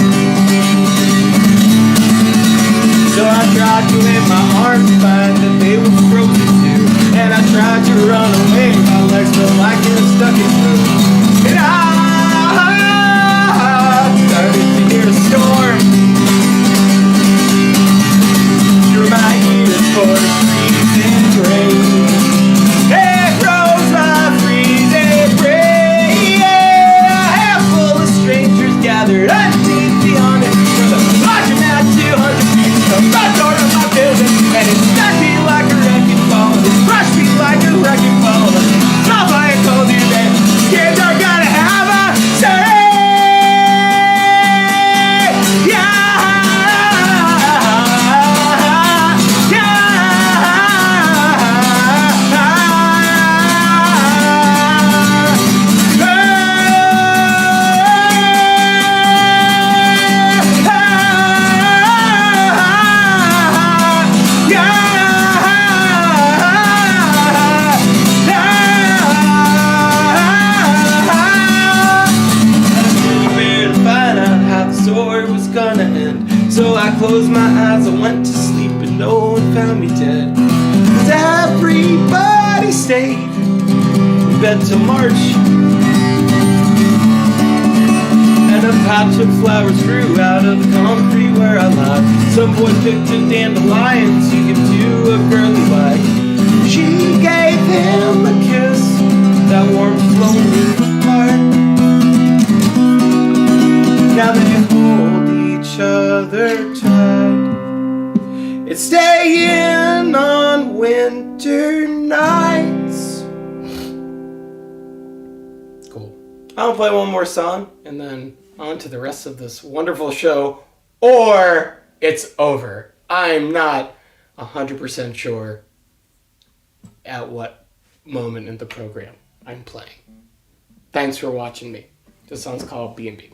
So I tried to wave my arms, find that they were frozen too. And I tried to run away, my legs felt like they were stuck in glue. And I started to hear a storm through my ears for freezing rain. It rose my freezing rain. A handful of strangers gathered underneath the awning from the laundromat 200 feet from the front door of my building. found me dead. 'Cause everybody stayed in bed till March. And a patch of flowers grew out of the concrete where I lie. Some boy picked a dandelion to give to a girl he liked. She gave him a kiss that warmed his lonely heart. Now they hold each other tight. It's staying on winter nights. Cool. I'll play one more song and then on to the rest of this wonderful show, or it's over. I'm not 100% sure at what moment in the program I'm playing. Thanks for watching me. This song's called B&B.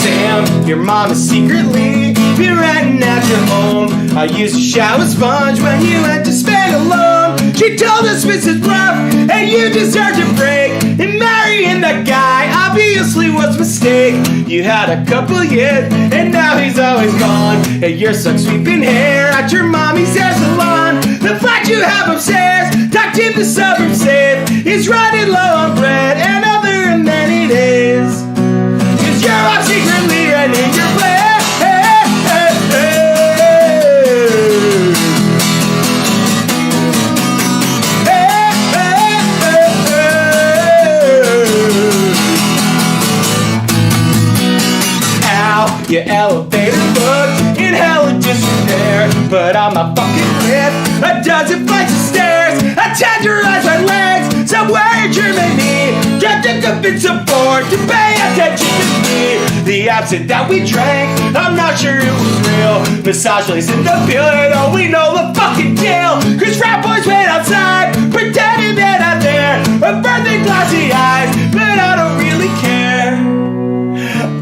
Sam, your mom is secretly been renting at your home. I used a shower sponge when you went to Spain alone. She told us Mrs. Bluff, and you deserved a break. And marrying that guy obviously was a mistake. You had a couple years, and now he's always gone. And you're stuck sweeping hair at your mommy's hair salon. The flat you have upstairs, tucked in the suburb safe, is running low on bread and other amenities. 'Cause you're up secretly renting your place. Your elevator booked in hella disrepair, but I'm not fucking with a dozen flights of stairs. I tenderize my legs somewhere in Germany, just to convince a board to pay attention to me. The absinthe that we drank, I'm not sure it was real. Massage lace in the building, oh we know the fucking deal. 'Cause frat boys wait outside, pretending they're not there, with birthday glassy eyes, but I don't really care.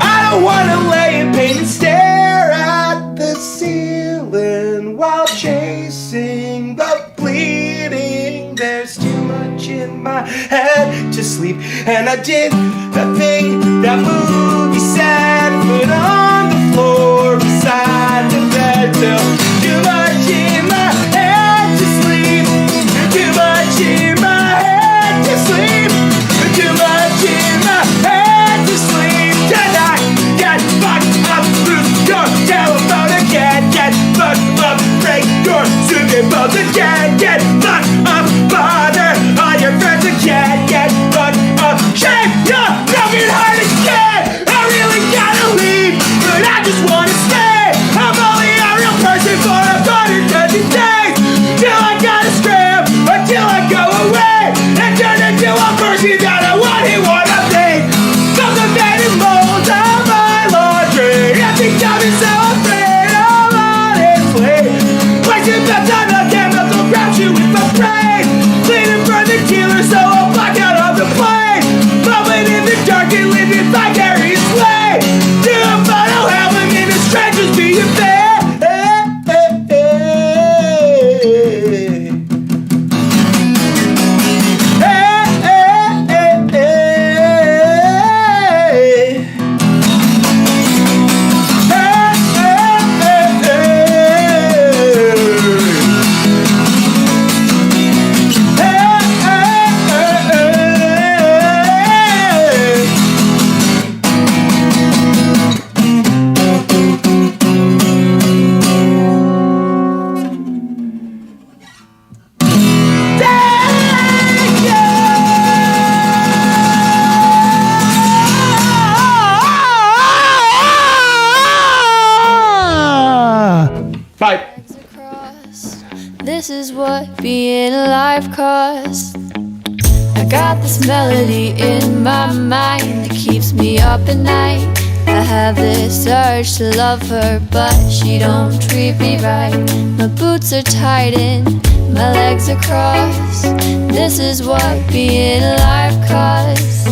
I don't wanna lay in pain and stare at the ceiling while chasing the bleeding. There's too much in my head to sleep, and I did the thing that movie said, put on the floor beside the bed till too much in my head to sleep, too much in my head to sleep, too much in my head to sleep. Tonight, get fucked up, lose your telephone again, get fucked up, break your stupid bones again, get fucked up, bother all your friends again, get fucked up, shame your broken heart again. I really gotta leave, but I just wanna stay. I'm only a real person for 130 days, till I gotta scram, until I go away, and turn into a person that I wanna be. Something that is molds of my laundry, and becoming so afraid of honestly. Placing bets on the chemical grabs you with my brain, bleeding for the killer so I'll black out of the plane. Bubbling in the dark and living vicariously. Do a photo album in a stranger's being fair. Bye. This is what being alive costs. I got this melody in my mind that keeps me up at night. I have this urge to love her, but she don't treat me right. My boots are tightened, my legs are crossed. This is what being alive costs.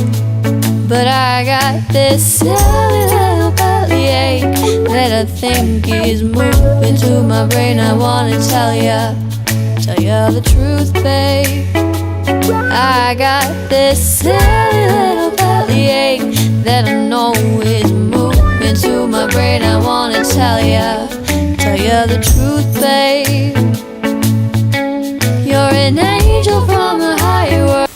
But I got this silly little bellyache that I think is moving to my brain. I wanna tell ya the truth, babe. I got this silly little bellyache that I know is moving to my brain. I wanna tell ya Yeah, the truth, babe. You're an angel from a higher world.